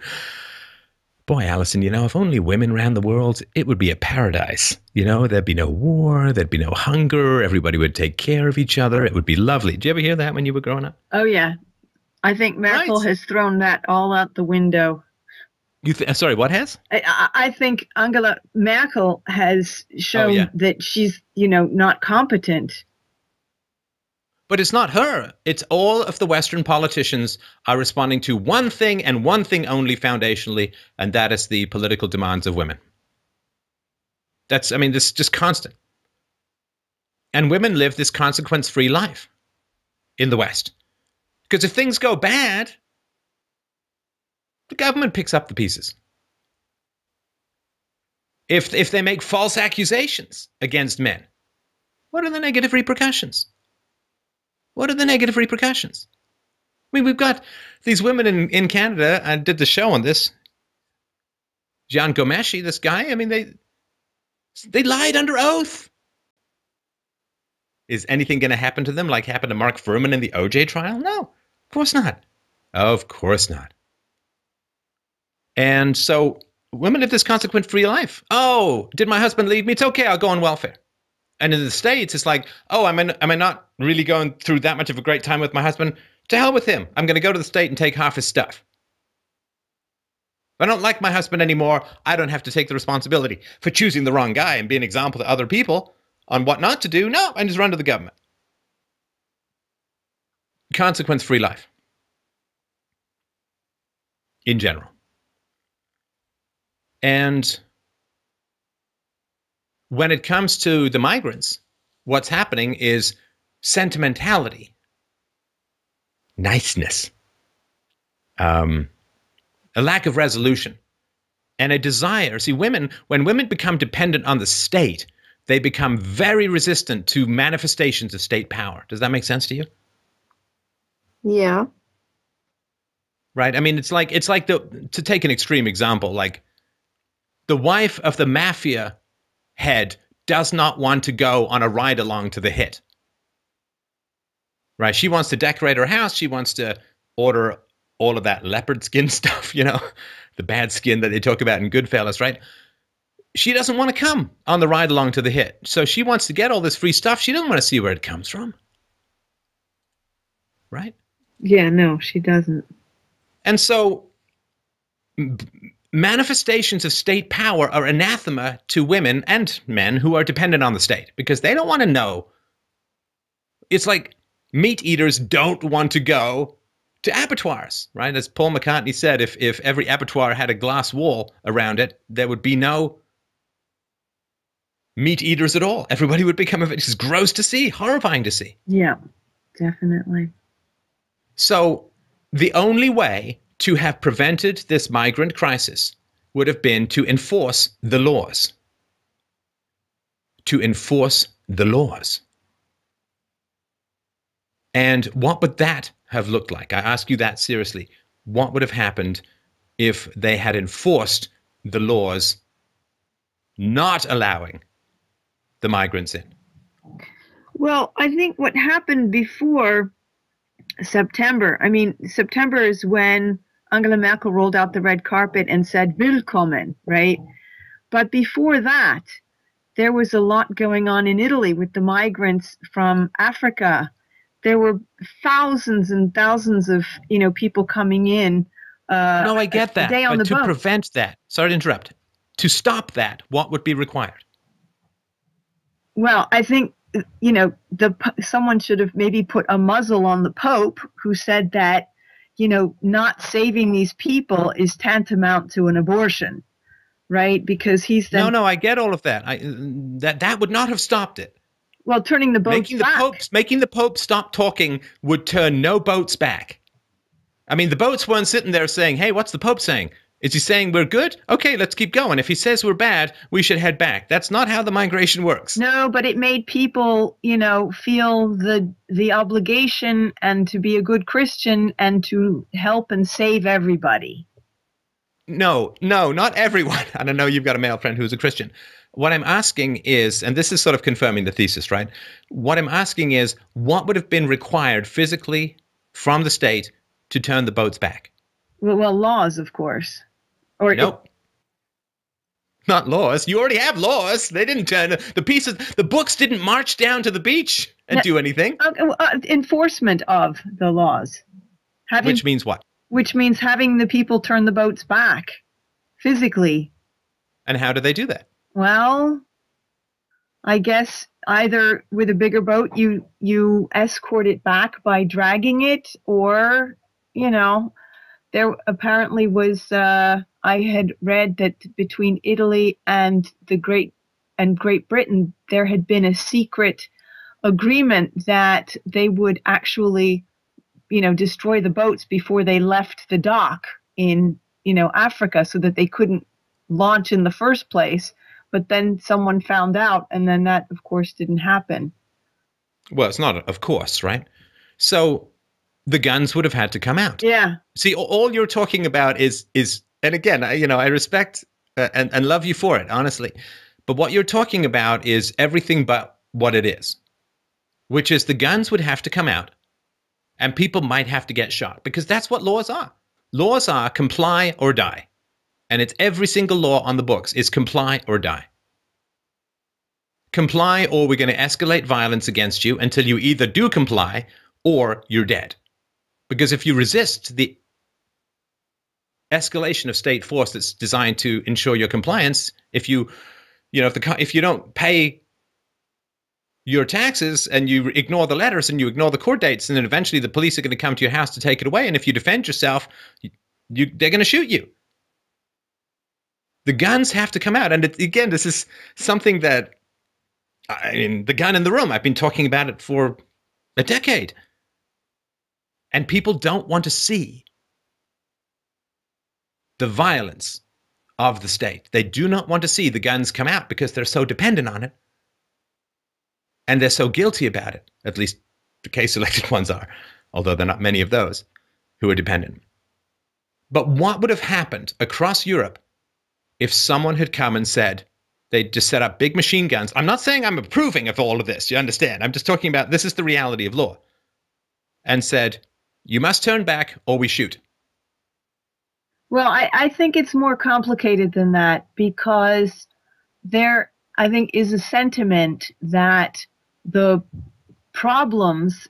Speaker 2: Boy, Alison, if only women ran the world, it would be a paradise. There'd be no war, there'd be no hunger, everybody would take care of each other. It would be lovely. Did you ever hear that when you were growing up?
Speaker 3: Oh, yeah. I think Merkel has thrown that all out the window.
Speaker 2: Sorry, what has?
Speaker 3: I think Angela Merkel has shown that she's, not competent.
Speaker 2: But it's not her. It's all of the Western politicians are responding to one thing and one thing only foundationally, and that is the political demands of women. This is just constant. And women live this consequence-free life in the West. Because if things go bad, the government picks up the pieces. If they make false accusations against men, what are the negative repercussions? What are the negative repercussions? I mean, we've got these women in Canada. I did the show on this. Jean Gomeshi, this guy, I mean, they lied under oath. Is anything going to happen to them like happened to Mark Fuhrman in the OJ trial? No, of course not. Of course not. And so women live this consequence-free life. Oh, did my husband leave me? It's okay, I'll go on welfare. And in the States, it's like, oh, am I not really going through that much of a great time with my husband? To hell with him. I'm going to go to the state and take half his stuff. If I don't like my husband anymore, I don't have to take the responsibility for choosing the wrong guy and be an example to other people on what not to do. No, I just run to the government. Consequence-free life. In general. And when it comes to the migrants, what's happening is sentimentality, niceness, a lack of resolution, and a desire. See, when women become dependent on the state, they become very resistant to manifestations of state power. Does that make sense to you?
Speaker 4: Yeah.
Speaker 2: Right? I mean, it's like to take an extreme example, like the wife of the mafia head does not want to go on a ride along to the hit. Right? She wants to decorate her house. She wants to order all of that leopard skin stuff, the bad skin that they talk about in Goodfellas, right? She doesn't want to come on the ride along to the hit. So she wants to get all this free stuff. She doesn't want to see where it comes from. Right?
Speaker 3: Yeah, no, she doesn't.
Speaker 2: And so manifestations of state power are anathema to women and men who are dependent on the state because they don't want to know. It's like meat eaters don't want to go to abattoirs, right? As Paul McCartney said, if every abattoir had a glass wall around it, there would be no meat eaters at all. Everybody would become it's gross to see, horrifying to see.
Speaker 3: Yeah, definitely.
Speaker 2: So the only way to have prevented this migrant crisis would have been to enforce the laws. To enforce the laws. And what would that have looked like? I ask you that seriously. What would have happened if they had enforced the laws not allowing the migrants in?
Speaker 3: Well, I think what happened before September, September is when Angela Merkel rolled out the red carpet and said, Willkommen, right? But before that, there was a lot going on in Italy with the migrants from Africa. There were thousands and thousands of, people coming in.
Speaker 2: No, I get that.
Speaker 3: But
Speaker 2: to prevent that, sorry to interrupt, to stop that, what would be required?
Speaker 3: Well, I think, someone should have maybe put a muzzle on the Pope, who said that, not saving these people is tantamount to an abortion, right? Because he's then...
Speaker 2: No, I get all of that. That would not have stopped it.
Speaker 3: Well, turning the boats
Speaker 2: making the Pope stop talking would turn no boats back. I mean, the boats weren't sitting there saying, hey, what's the Pope saying? Is he saying we're good? Okay, let's keep going. If he says we're bad, we should head back. That's not how the migration works.
Speaker 3: No, but it made people, feel the obligation and to be a good Christian and to help and save everybody.
Speaker 2: No, not everyone. And I know you've got a male friend who's a Christian. What I'm asking is, and this is sort of confirming the thesis, right? What I'm asking is, what would have been required physically from the state to turn the boats back?
Speaker 3: Well, laws, of course. Or
Speaker 2: nope. Not laws. You already have laws. They didn't turn the books didn't march down to the beach and do anything.
Speaker 3: Enforcement of the laws.
Speaker 2: Which means what?
Speaker 3: Which means having the people turn the boats back physically.
Speaker 2: And how do they do that?
Speaker 3: Well, I guess either with a bigger boat, you escort it back by dragging it, or, there apparently was, I had read that between Italy and Great Britain, there had been a secret agreement that they would actually, destroy the boats before they left the dock in, Africa, so that they couldn't launch in the first place. But then someone found out, and then that, of course, didn't happen.
Speaker 2: Well, it's not, of course, right? So the guns would have had to come out.
Speaker 3: Yeah.
Speaker 2: See, all you're talking about is, and again, I respect and love you for it, honestly. But what you're talking about is everything but what it is, which is the guns would have to come out and people might have to get shot, because that's what laws are. Laws are comply or die. And it's every single law on the books is comply or die. Comply, or we're going to escalate violence against you until you either do comply or you're dead. Because if you resist the escalation of state force that's designed to ensure your compliance, if you don't pay your taxes and you ignore the letters and you ignore the court dates, and then eventually the police are going to come to your house to take it away. And if you defend yourself, they're going to shoot you. The guns have to come out. And again, this is something that, the gun in the room, I've been talking about it for a decade. And people don't want to see the violence of the state. They do not want to see the guns come out because they're so dependent on it. And they're so guilty about it. At least the case-elected ones are, although there are not many of those who are dependent. But what would have happened across Europe if someone had come and said, they just set up big machine guns? I'm not saying I'm approving of all of this, you understand? I'm just talking about this is the reality of law. And said, you must turn back or we shoot.
Speaker 3: Well, I think it's more complicated than that, because there, I think, is a sentiment that the problems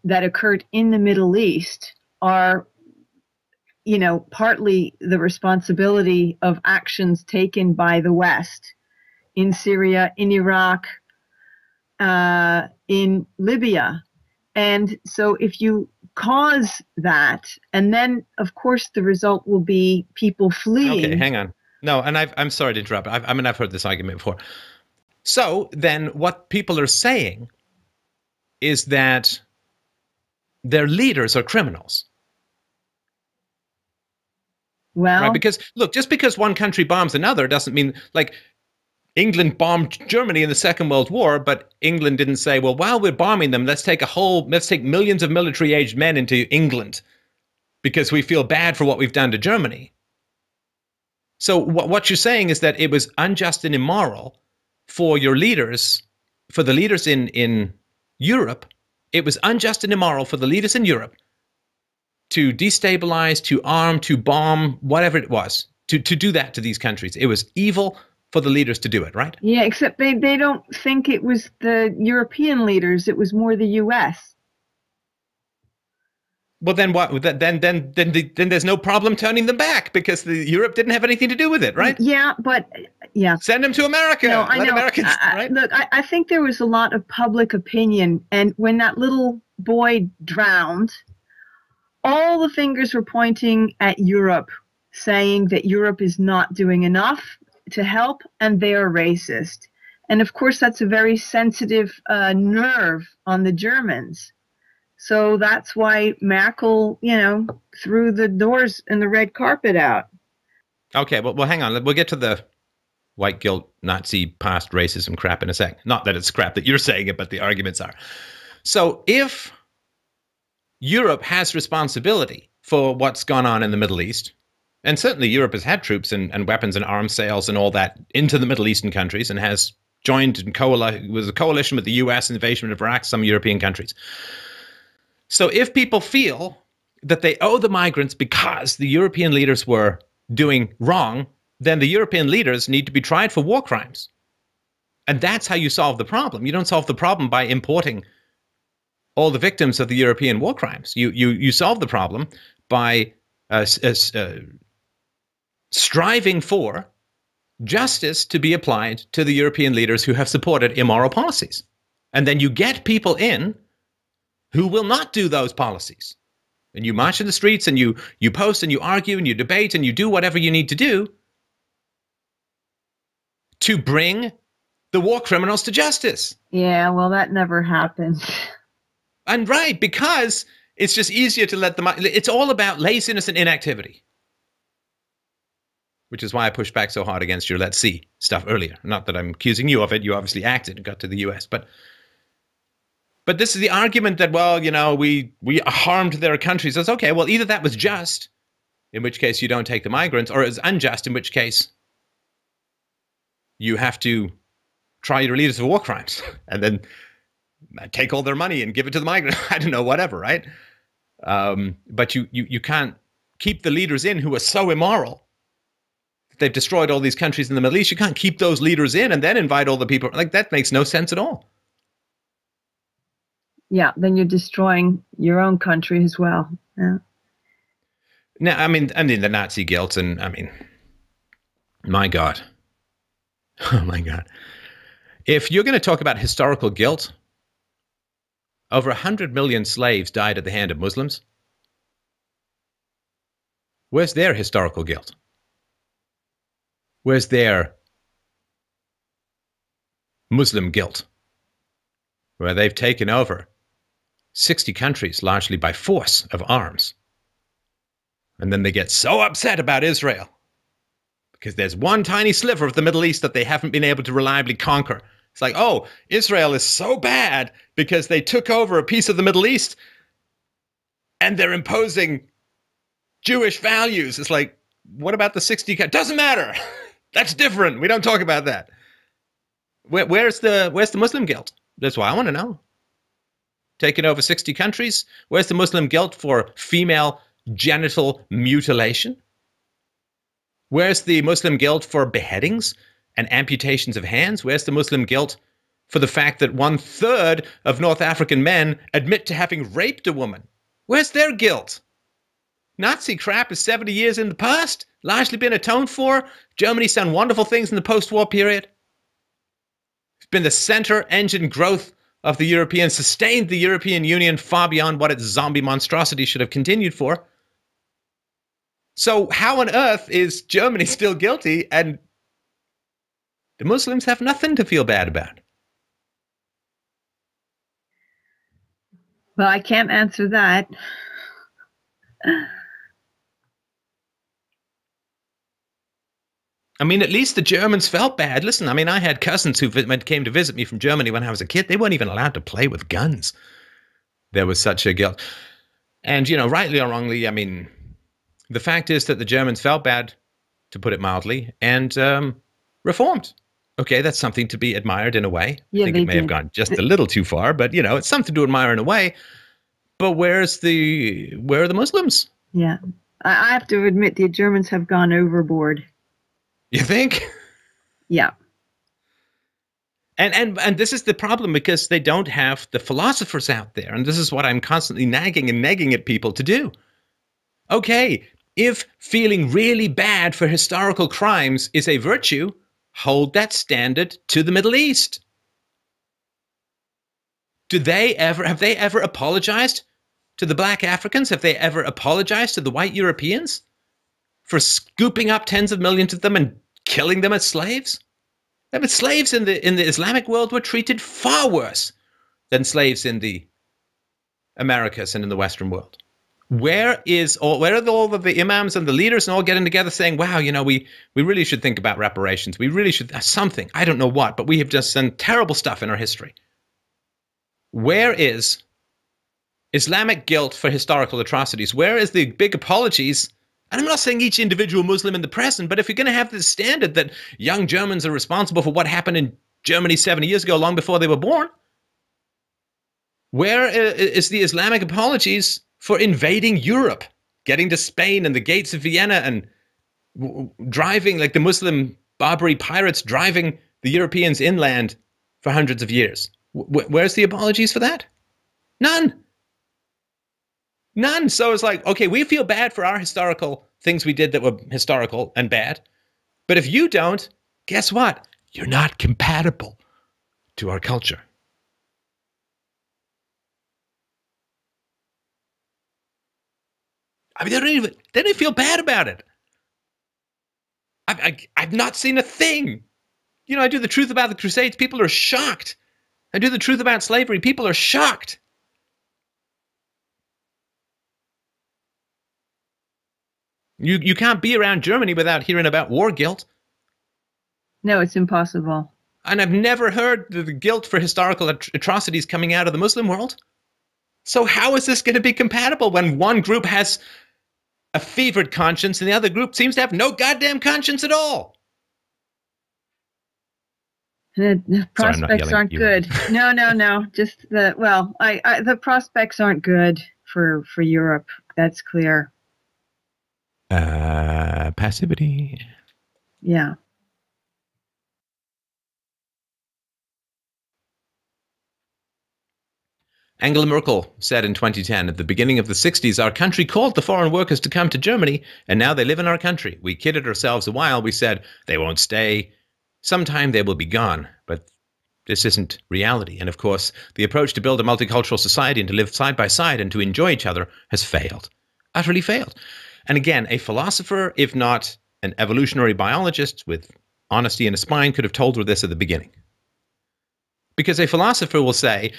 Speaker 3: that occurred in the Middle East are, partly the responsibility of actions taken by the West in Syria, in Iraq, in Libya. And so if you cause that. And then, of course, the result will be people fleeing.
Speaker 2: Okay, hang on. No, and I'm sorry to interrupt. I've heard this argument before. So then what people are saying is that their leaders are criminals.
Speaker 3: Well,
Speaker 2: right? Because, look, just because one country bombs another doesn't mean, like, England bombed Germany in the Second World War, but England didn't say, well, while we're bombing them, let's take millions of military-aged men into England because we feel bad for what we've done to Germany. So what you're saying is that it was unjust and immoral for your leaders, for the leaders in Europe. It was unjust and immoral for the leaders in Europe to destabilize, to arm, to bomb, whatever it was, to do that to these countries. It was evil for the leaders to do it, right?
Speaker 3: Yeah, except they don't think it was the European leaders. It was more the U.S.
Speaker 2: Well, then what? Then there's no problem turning them back because Europe didn't have anything to do with it, right?
Speaker 3: Yeah, but yeah.
Speaker 2: Send them to America.
Speaker 3: No, I
Speaker 2: Let
Speaker 3: know.
Speaker 2: Americans, right?
Speaker 3: Look, I think there was a lot of public opinion, and when that little boy drowned, all the fingers were pointing at Europe, saying that Europe is not doing enough to help, and they are racist. And of course, that's a very sensitive nerve on the Germans. So that's why Merkel, threw the doors and the red carpet out.
Speaker 2: Okay, well, hang on. We'll get to the white guilt, Nazi past racism crap in a sec. Not that it's crap that you're saying it, but the arguments are. So if Europe has responsibility for what's gone on in the Middle East, and certainly Europe has had troops and weapons and arms sales and all that into the Middle Eastern countries and has joined and was a coalition with the US invasion of Iraq, some European countries. So if people feel that they owe the migrants because the European leaders were doing wrong, then the European leaders need to be tried for war crimes. And that's how you solve the problem. You don't solve the problem by importing all the victims of the European war crimes. You solve the problem by striving for justice to be applied to the European leaders who have supported immoral policies. And then you get people in who will not do those policies. And you march in the streets and you post and you argue and you debate and you do whatever you need to do to bring the war criminals to justice.
Speaker 3: Yeah, well, that never happened.
Speaker 2: And right, because it's just easier to let them. It's all about laziness and inactivity. Which is why I pushed back so hard against your let's see stuff earlier. Not that I'm accusing you of it. You obviously acted and got to the US. But this is the argument that, well, we harmed their countries. It's okay, well, either that was just, in which case you don't take the migrants, or it's unjust, in which case you have to try your leaders for war crimes and then take all their money and give it to the migrants. I don't know, whatever, right? But you can't keep the leaders in who are so immoral. They've destroyed all these countries in the Middle East. You can't keep those leaders in and then invite all the people. Like, that makes no sense at all.
Speaker 3: Yeah, then you're destroying your own country as well. Yeah.
Speaker 2: Now, I mean the Nazi guilt, and my God. Oh my God. If you're going to talk about historical guilt, over 100 million slaves died at the hand of Muslims. Where's their historical guilt? Where's their Muslim guilt? Where they've taken over 60 countries, largely by force of arms. And then they get so upset about Israel because there's one tiny sliver of the Middle East that they haven't been able to reliably conquer. It's like, oh, Israel is so bad because they took over a piece of the Middle East and they're imposing Jewish values. It's like, what about the 60? Doesn't matter. That's different. We don't talk about that. Where's the Muslim guilt? That's what I want to know. Taking over 60 countries? Where's the Muslim guilt for female genital mutilation? Where's the Muslim guilt for beheadings and amputations of hands? Where's the Muslim guilt for the fact that 1/3 of North African men admit to having raped a woman? Where's their guilt? Nazi crap is 70 years in the past, largely been atoned for. Germany's done wonderful things in the post-war period. It's been the center engine growth of the Europeans sustained the European Union far beyond what its zombie monstrosity should have continued for. So how on earth is Germany still guilty and the Muslims have nothing to feel bad about?
Speaker 3: Well, I can't answer that.
Speaker 2: I mean, at least the Germans felt bad. Listen, I mean, I had cousins who came to visit me from Germany when I was a kid. They weren't even allowed to play with guns. There was such a guilt. And, you know, rightly or wrongly, I mean, the fact is that the Germans felt bad, to put it mildly, and reformed. Okay, that's something to be admired in a way.
Speaker 3: Yeah,
Speaker 2: I think it may have gone just a little too far, but, you know, it's something to admire in a way. But where are the Muslims?
Speaker 3: Yeah, I have to admit the Germans have gone overboard.
Speaker 2: You think?
Speaker 3: Yeah.
Speaker 2: And this is the problem, because they don't have the philosophers out there. And this is what I'm constantly nagging and negging at people to do. Okay, if feeling really bad for historical crimes is a virtue, hold that standard to the Middle East. Have they ever apologized to the black Africans? Have they ever apologized to the white Europeans for scooping up tens of millions of them and killing them as slaves? I mean, slaves in the Islamic world were treated far worse than slaves in the Americas and in the Western world. Where are all of the imams and the leaders and all getting together saying, wow, you know, we really should think about reparations. We really should something. I don't know what, but we have just done terrible stuff in our history. Where is Islamic guilt for historical atrocities? Where is the big apologies? And I'm not saying each individual Muslim in the present, but if you're going to have this standard that young Germans are responsible for what happened in Germany 70 years ago, long before they were born, where is the Islamic apologies for invading Europe, getting to Spain and the gates of Vienna and driving like the Muslim Barbary pirates, driving the Europeans inland for hundreds of years? Where's the apologies for that? None. None. So it's like, okay, we feel bad for our historical things we did that were historical and bad. But if you don't, guess what? You're not compatible to our culture. I mean, they don't feel bad about it. I've not seen a thing. You know, I do the truth about the Crusades. People are shocked. I do the truth about slavery. People are shocked. You can't be around Germany without hearing about war guilt.
Speaker 3: No, it's impossible.
Speaker 2: And I've never heard the guilt for historical atrocities coming out of the Muslim world. So how is this going to be compatible when one group has a fevered conscience and the other group seems to have no goddamn conscience at all?
Speaker 3: The prospects aren't good. No. Just the prospects aren't good for Europe. That's clear.
Speaker 2: Passivity.
Speaker 3: Yeah.
Speaker 2: Angela Merkel said in 2010, at the beginning of the 60s, our country called the foreign workers to come to Germany, and now they live in our country. We kidded ourselves a while. We said, they won't stay. Sometime they will be gone. But this isn't reality. And of course, the approach to build a multicultural society and to live side by side and to enjoy each other has failed. Utterly failed. And again, a philosopher, if not an evolutionary biologist with honesty and a spine, could have told her this at the beginning. Because a philosopher will say,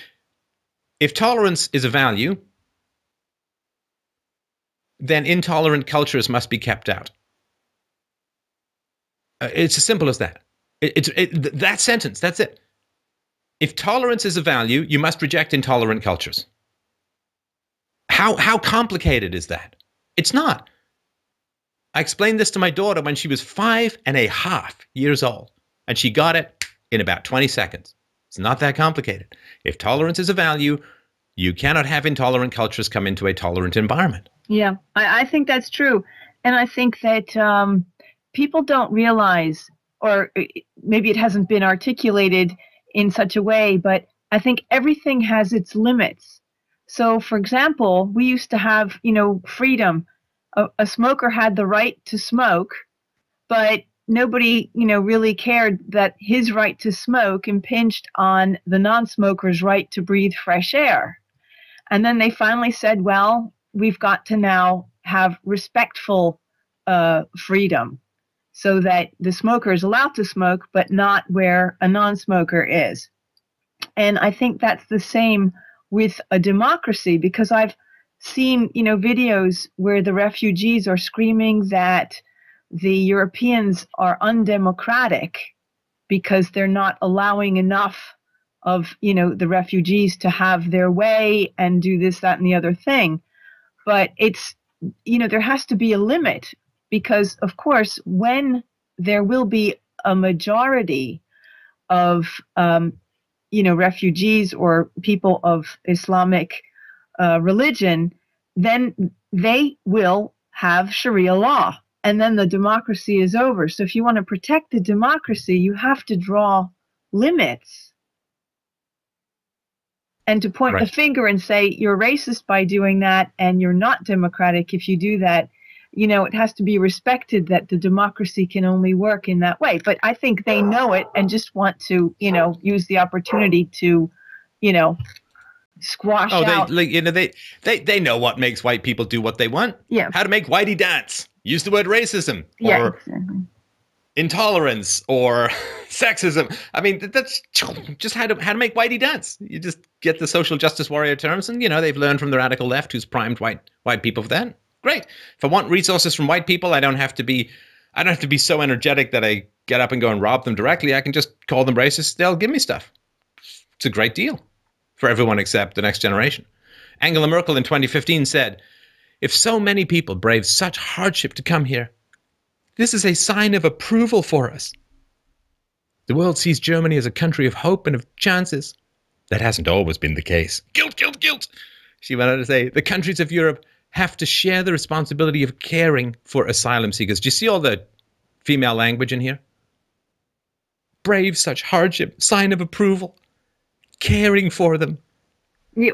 Speaker 2: if tolerance is a value, then intolerant cultures must be kept out. It's as simple as that. That sentence, that's it. If tolerance is a value, you must reject intolerant cultures. How complicated is that? It's not. I explained this to my daughter when she was 5.5 years old, and she got it in about 20 seconds. It's not that complicated. If tolerance is a value, you cannot have intolerant cultures come into a tolerant environment.
Speaker 3: Yeah, I think that's true. And I think that people don't realize, or maybe it hasn't been articulated in such a way, but I think everything has its limits. So, for example, we used to have, freedom. A smoker had the right to smoke, but nobody, really cared that his right to smoke impinged on the non-smoker's right to breathe fresh air. And then they finally said, well, we've got to now have respectful freedom so that the smoker is allowed to smoke, but not where a non-smoker is. And I think that's the same with a democracy, because I've seen, videos where the refugees are screaming that the Europeans are undemocratic because they're not allowing enough of, the refugees to have their way and do this, that, and the other thing. But it's, there has to be a limit, because, of course, when there will be a majority of, refugees or people of Islamic religion, then they will have Sharia law, and then the democracy is over. So if you want to protect the democracy, you have to draw limits. And to point the finger and say you're racist by doing that, and you're not democratic if you do that, it has to be respected that the democracy can only work in that way. But I think they know it and just want to, use the opportunity to, squash out.
Speaker 2: They know what makes white people do what they want.
Speaker 3: Yeah.
Speaker 2: How to make whitey dance. Use the word racism or intolerance or sexism. I mean, that's just how to make whitey dance. You just get the social justice warrior terms, and they've learned from the radical left, who's primed white people for that. Great. If I want resources from white people, I don't have to be so energetic that I get up and go and rob them directly. I can just call them racist. They'll give me stuff. It's a great deal for everyone except the next generation. Angela Merkel in 2015 said, "If so many people brave such hardship to come here, this is a sign of approval for us. The world sees Germany as a country of hope and of chances. That hasn't always been the case. Guilt, guilt, guilt." She went on to say, "The countries of Europe have to share the responsibility of caring for asylum seekers." Do you see all the female language in here? Brave such hardship, sign of approval, caring for them.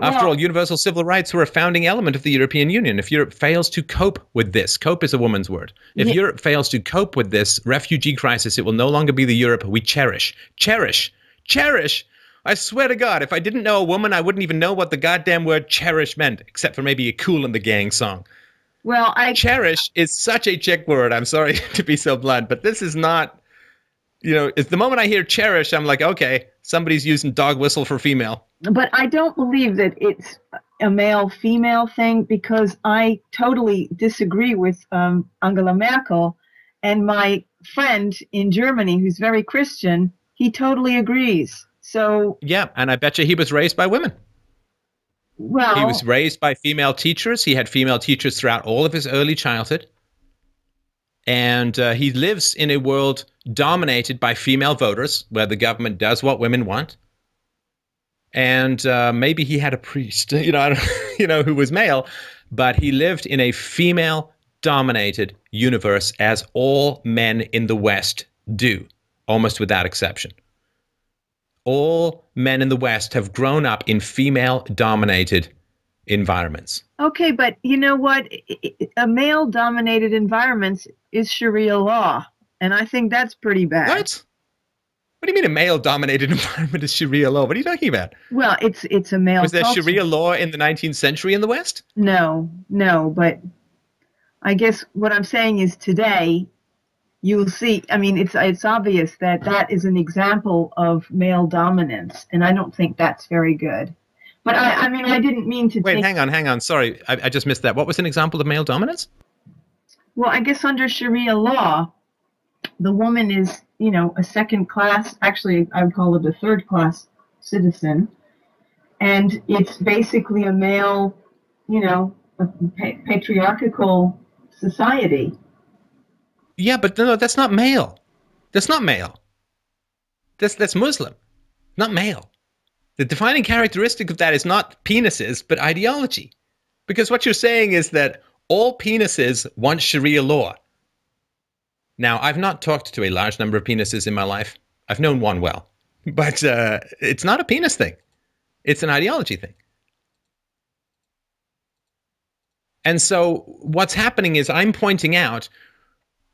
Speaker 2: After all, universal civil rights were a founding element of the European Union. If Europe fails to cope with this, cope is a woman's word. If Europe fails to cope with this refugee crisis, it will no longer be the Europe we cherish. Cherish. Cherish. I swear to God, if I didn't know a woman, I wouldn't even know what the goddamn word cherish meant, except for maybe a Kool and the Gang song.
Speaker 3: Well,
Speaker 2: cherish is such a chick word. I'm sorry to be so blunt, but this is not, it's the moment I hear cherish, I'm like, okay, somebody's using dog whistle for female.
Speaker 3: But I don't believe that it's a male-female thing, because I totally disagree with Angela Merkel, and my friend in Germany, who's very Christian, he totally agrees. So
Speaker 2: yeah, and I bet you he was raised by women.
Speaker 3: Well,
Speaker 2: he was raised by female teachers. He had female teachers throughout all of his early childhood. And he lives in a world dominated by female voters, where the government does what women want. And maybe he had a priest, who was male, but he lived in a female-dominated universe, as all men in the West do, almost without exception. All men in the West have grown up in female-dominated environments.
Speaker 3: Okay, but you know what? A male-dominated environment is Sharia law, and I think that's pretty bad.
Speaker 2: What? What do you mean a male-dominated environment is Sharia law? What are you talking about?
Speaker 3: Well, it's a male.
Speaker 2: Was there
Speaker 3: culture.
Speaker 2: Sharia law in the 19th century in the West?
Speaker 3: No, but I guess what I'm saying is today, you'll see, I mean, it's obvious that is an example of male dominance, and I don't think that's very good. But I mean, I didn't mean to
Speaker 2: Wait, hang on. Sorry, I just missed that. What was an example of male dominance?
Speaker 3: Well, I guess under Sharia law, the woman is, a second class, actually, I would call it a third class citizen. And it's basically a male, a patriarchal society.
Speaker 2: Yeah, but no, that's not male. That's not male. That's Muslim, not male. The defining characteristic of that is not penises, but ideology. Because what you're saying is that all penises want Sharia law. Now, I've not talked to a large number of penises in my life. I've known one well. But it's not a penis thing. It's an ideology thing. And so what's happening is I'm pointing out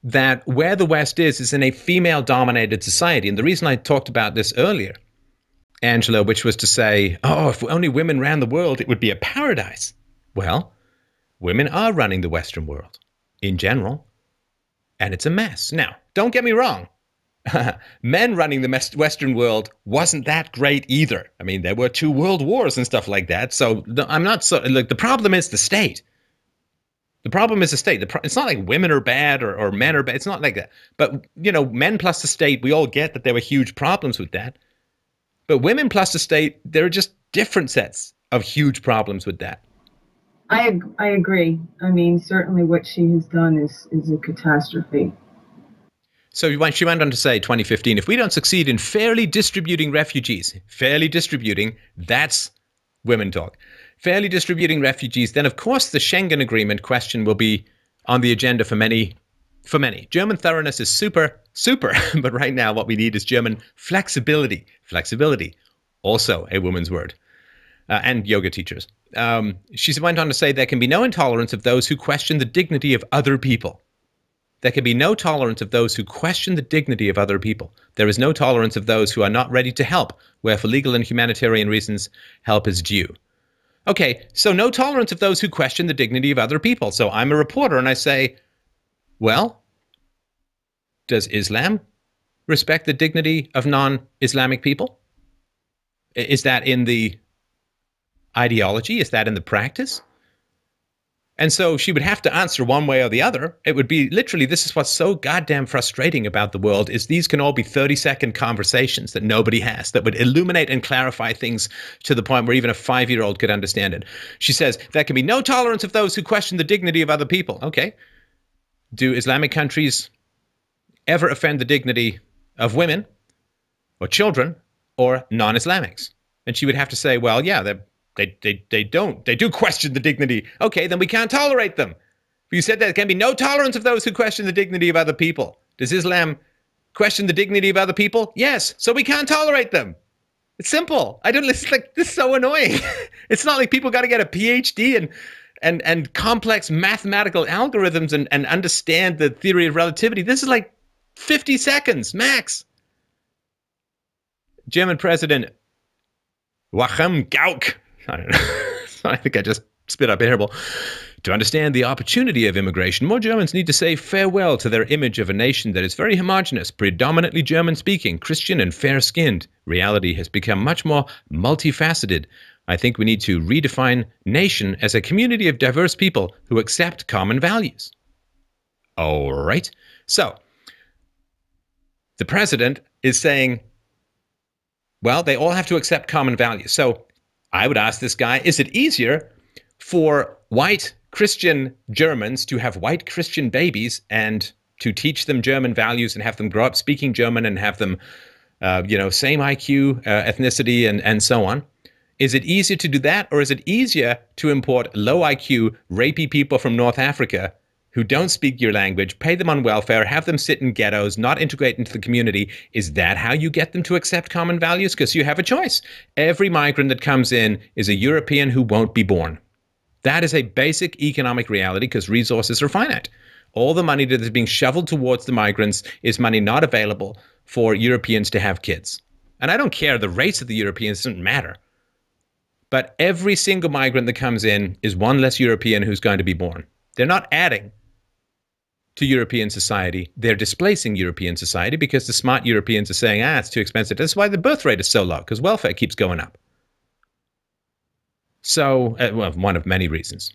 Speaker 2: that where the West is in a female-dominated society. And the reason I talked about this earlier, Angela, which was to say, oh, if only women ran the world, it would be a paradise. Well, women are running the Western world in general, and it's a mess. Now, don't get me wrong. Men running the Western world wasn't that great either. I mean, there were 2 world wars and stuff like that. So I'm not so, look, the problem is the state. The problem is the state. It's not like women are bad or men are bad. It's not like that. But, you know, men plus the state, we all get that there were huge problems with that. But women plus the state, there are just different sets of huge problems with that.
Speaker 3: I agree. I mean, certainly what she has done is a catastrophe.
Speaker 2: So she went on to say, 2015, if we don't succeed in fairly distributing refugees, that's women talk, fairly distributing refugees, then of course the Schengen Agreement question will be on the agenda for many. German thoroughness is super, but right now what we need is German flexibility. Flexibility, also a woman's word, and yoga teachers. She went on to say there can be no intolerance of those who question the dignity of other people. There can be no tolerance of those who question the dignity of other people. There is no tolerance of those who are not ready to help, where for legal and humanitarian reasons, help is due. Okay, so no tolerance of those who question the dignity of other people. So I'm a reporter and I say, well, does Islam respect the dignity of non-Islamic people? Is that in the ideology? Is that in the practice? And so she would have to answer one way or the other. It would be literally, this is what's so goddamn frustrating about the world, is these can all be 30-second conversations that nobody has, that would illuminate and clarify things to the point where even a 5-year-old could understand it. She says, there can be no tolerance of those who question the dignity of other people. Okay. Do Islamic countries ever offend the dignity of women or children or non-Islamics? And she would have to say, well, yeah, they don't. They do question the dignity. Okay, then we can't tolerate them. You said there can be no tolerance of those who question the dignity of other people. Does Islam question the dignity of other people? Yes, so we can't tolerate them. It's simple. It's like, this is so annoying. It's not like people got to get a PhD and complex mathematical algorithms and understand the theory of relativity. This is like 50 seconds max. German President Joachim Gauck, I don't know, I think I just spit up a hairball. To understand the opportunity of immigration, more Germans need to say farewell to their image of a nation that is very homogenous, predominantly German-speaking, Christian and fair-skinned. Reality has become much more multifaceted. I think we need to redefine nation as a community of diverse people who accept common values. All right. So, the president is saying, well, they all have to accept common values. So, I would ask this guy, is it easier for white Christian Germans to have white Christian babies and to teach them German values and have them grow up speaking German and have them, same IQ, ethnicity, and so on? Is it easier to do that, or is it easier to import low IQ, rapey people from North Africa who don't speak your language, pay them on welfare, have them sit in ghettos, not integrate into the community? Is that how you get them to accept common values? Because you have a choice. Every migrant that comes in is a European who won't be born. That is a basic economic reality because resources are finite. All the money that is being shoveled towards the migrants is money not available for Europeans to have kids. And I don't care, the race of the Europeans doesn't matter. But every single migrant that comes in is one less European who's going to be born. They're not adding to European society. They're displacing European society because the smart Europeans are saying, it's too expensive. That's why the birth rate is so low, because welfare keeps going up. So, one of many reasons.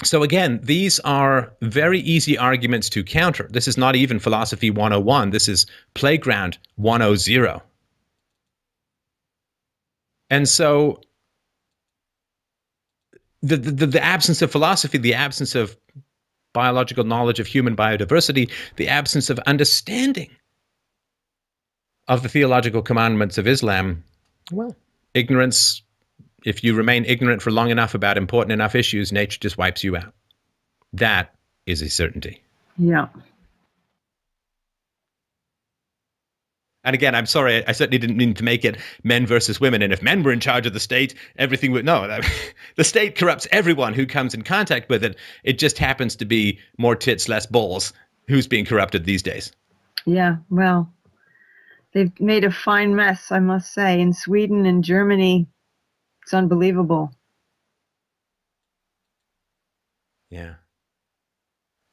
Speaker 2: So again, these are very easy arguments to counter. This is not even philosophy 101. This is playground 100. And so the absence of philosophy, the absence of biological knowledge of human biodiversity, the absence of understanding of the theological commandments of Islam, well, ignorance, if you remain ignorant for long enough about important enough issues, nature just wipes you out. That is a certainty.
Speaker 3: Yeah.
Speaker 2: And again, I'm sorry, I certainly didn't mean to make it men versus women. And if men were in charge of the state, everything would... No, the state corrupts everyone who comes in contact with it. It just happens to be more tits, less balls who's being corrupted these days.
Speaker 3: Yeah, well, they've made a fine mess, I must say. In Sweden and Germany, it's unbelievable.
Speaker 2: Yeah.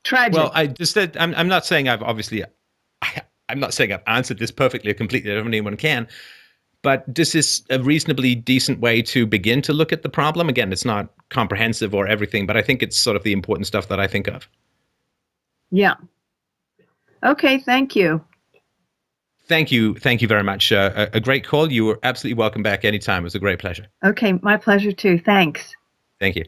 Speaker 3: Tragic.
Speaker 2: Well, I'm not saying I'm not saying I've answered this perfectly or completely. I don't think anyone can. But this is a reasonably decent way to begin to look at the problem. Again, it's not comprehensive or everything, but I think it's sort of the important stuff that I think of.
Speaker 3: Yeah. Okay, thank you.
Speaker 2: Thank you very much. A great call. You were absolutely welcome back anytime. It was a great pleasure.
Speaker 3: Okay, my pleasure too. Thanks.
Speaker 2: Thank you.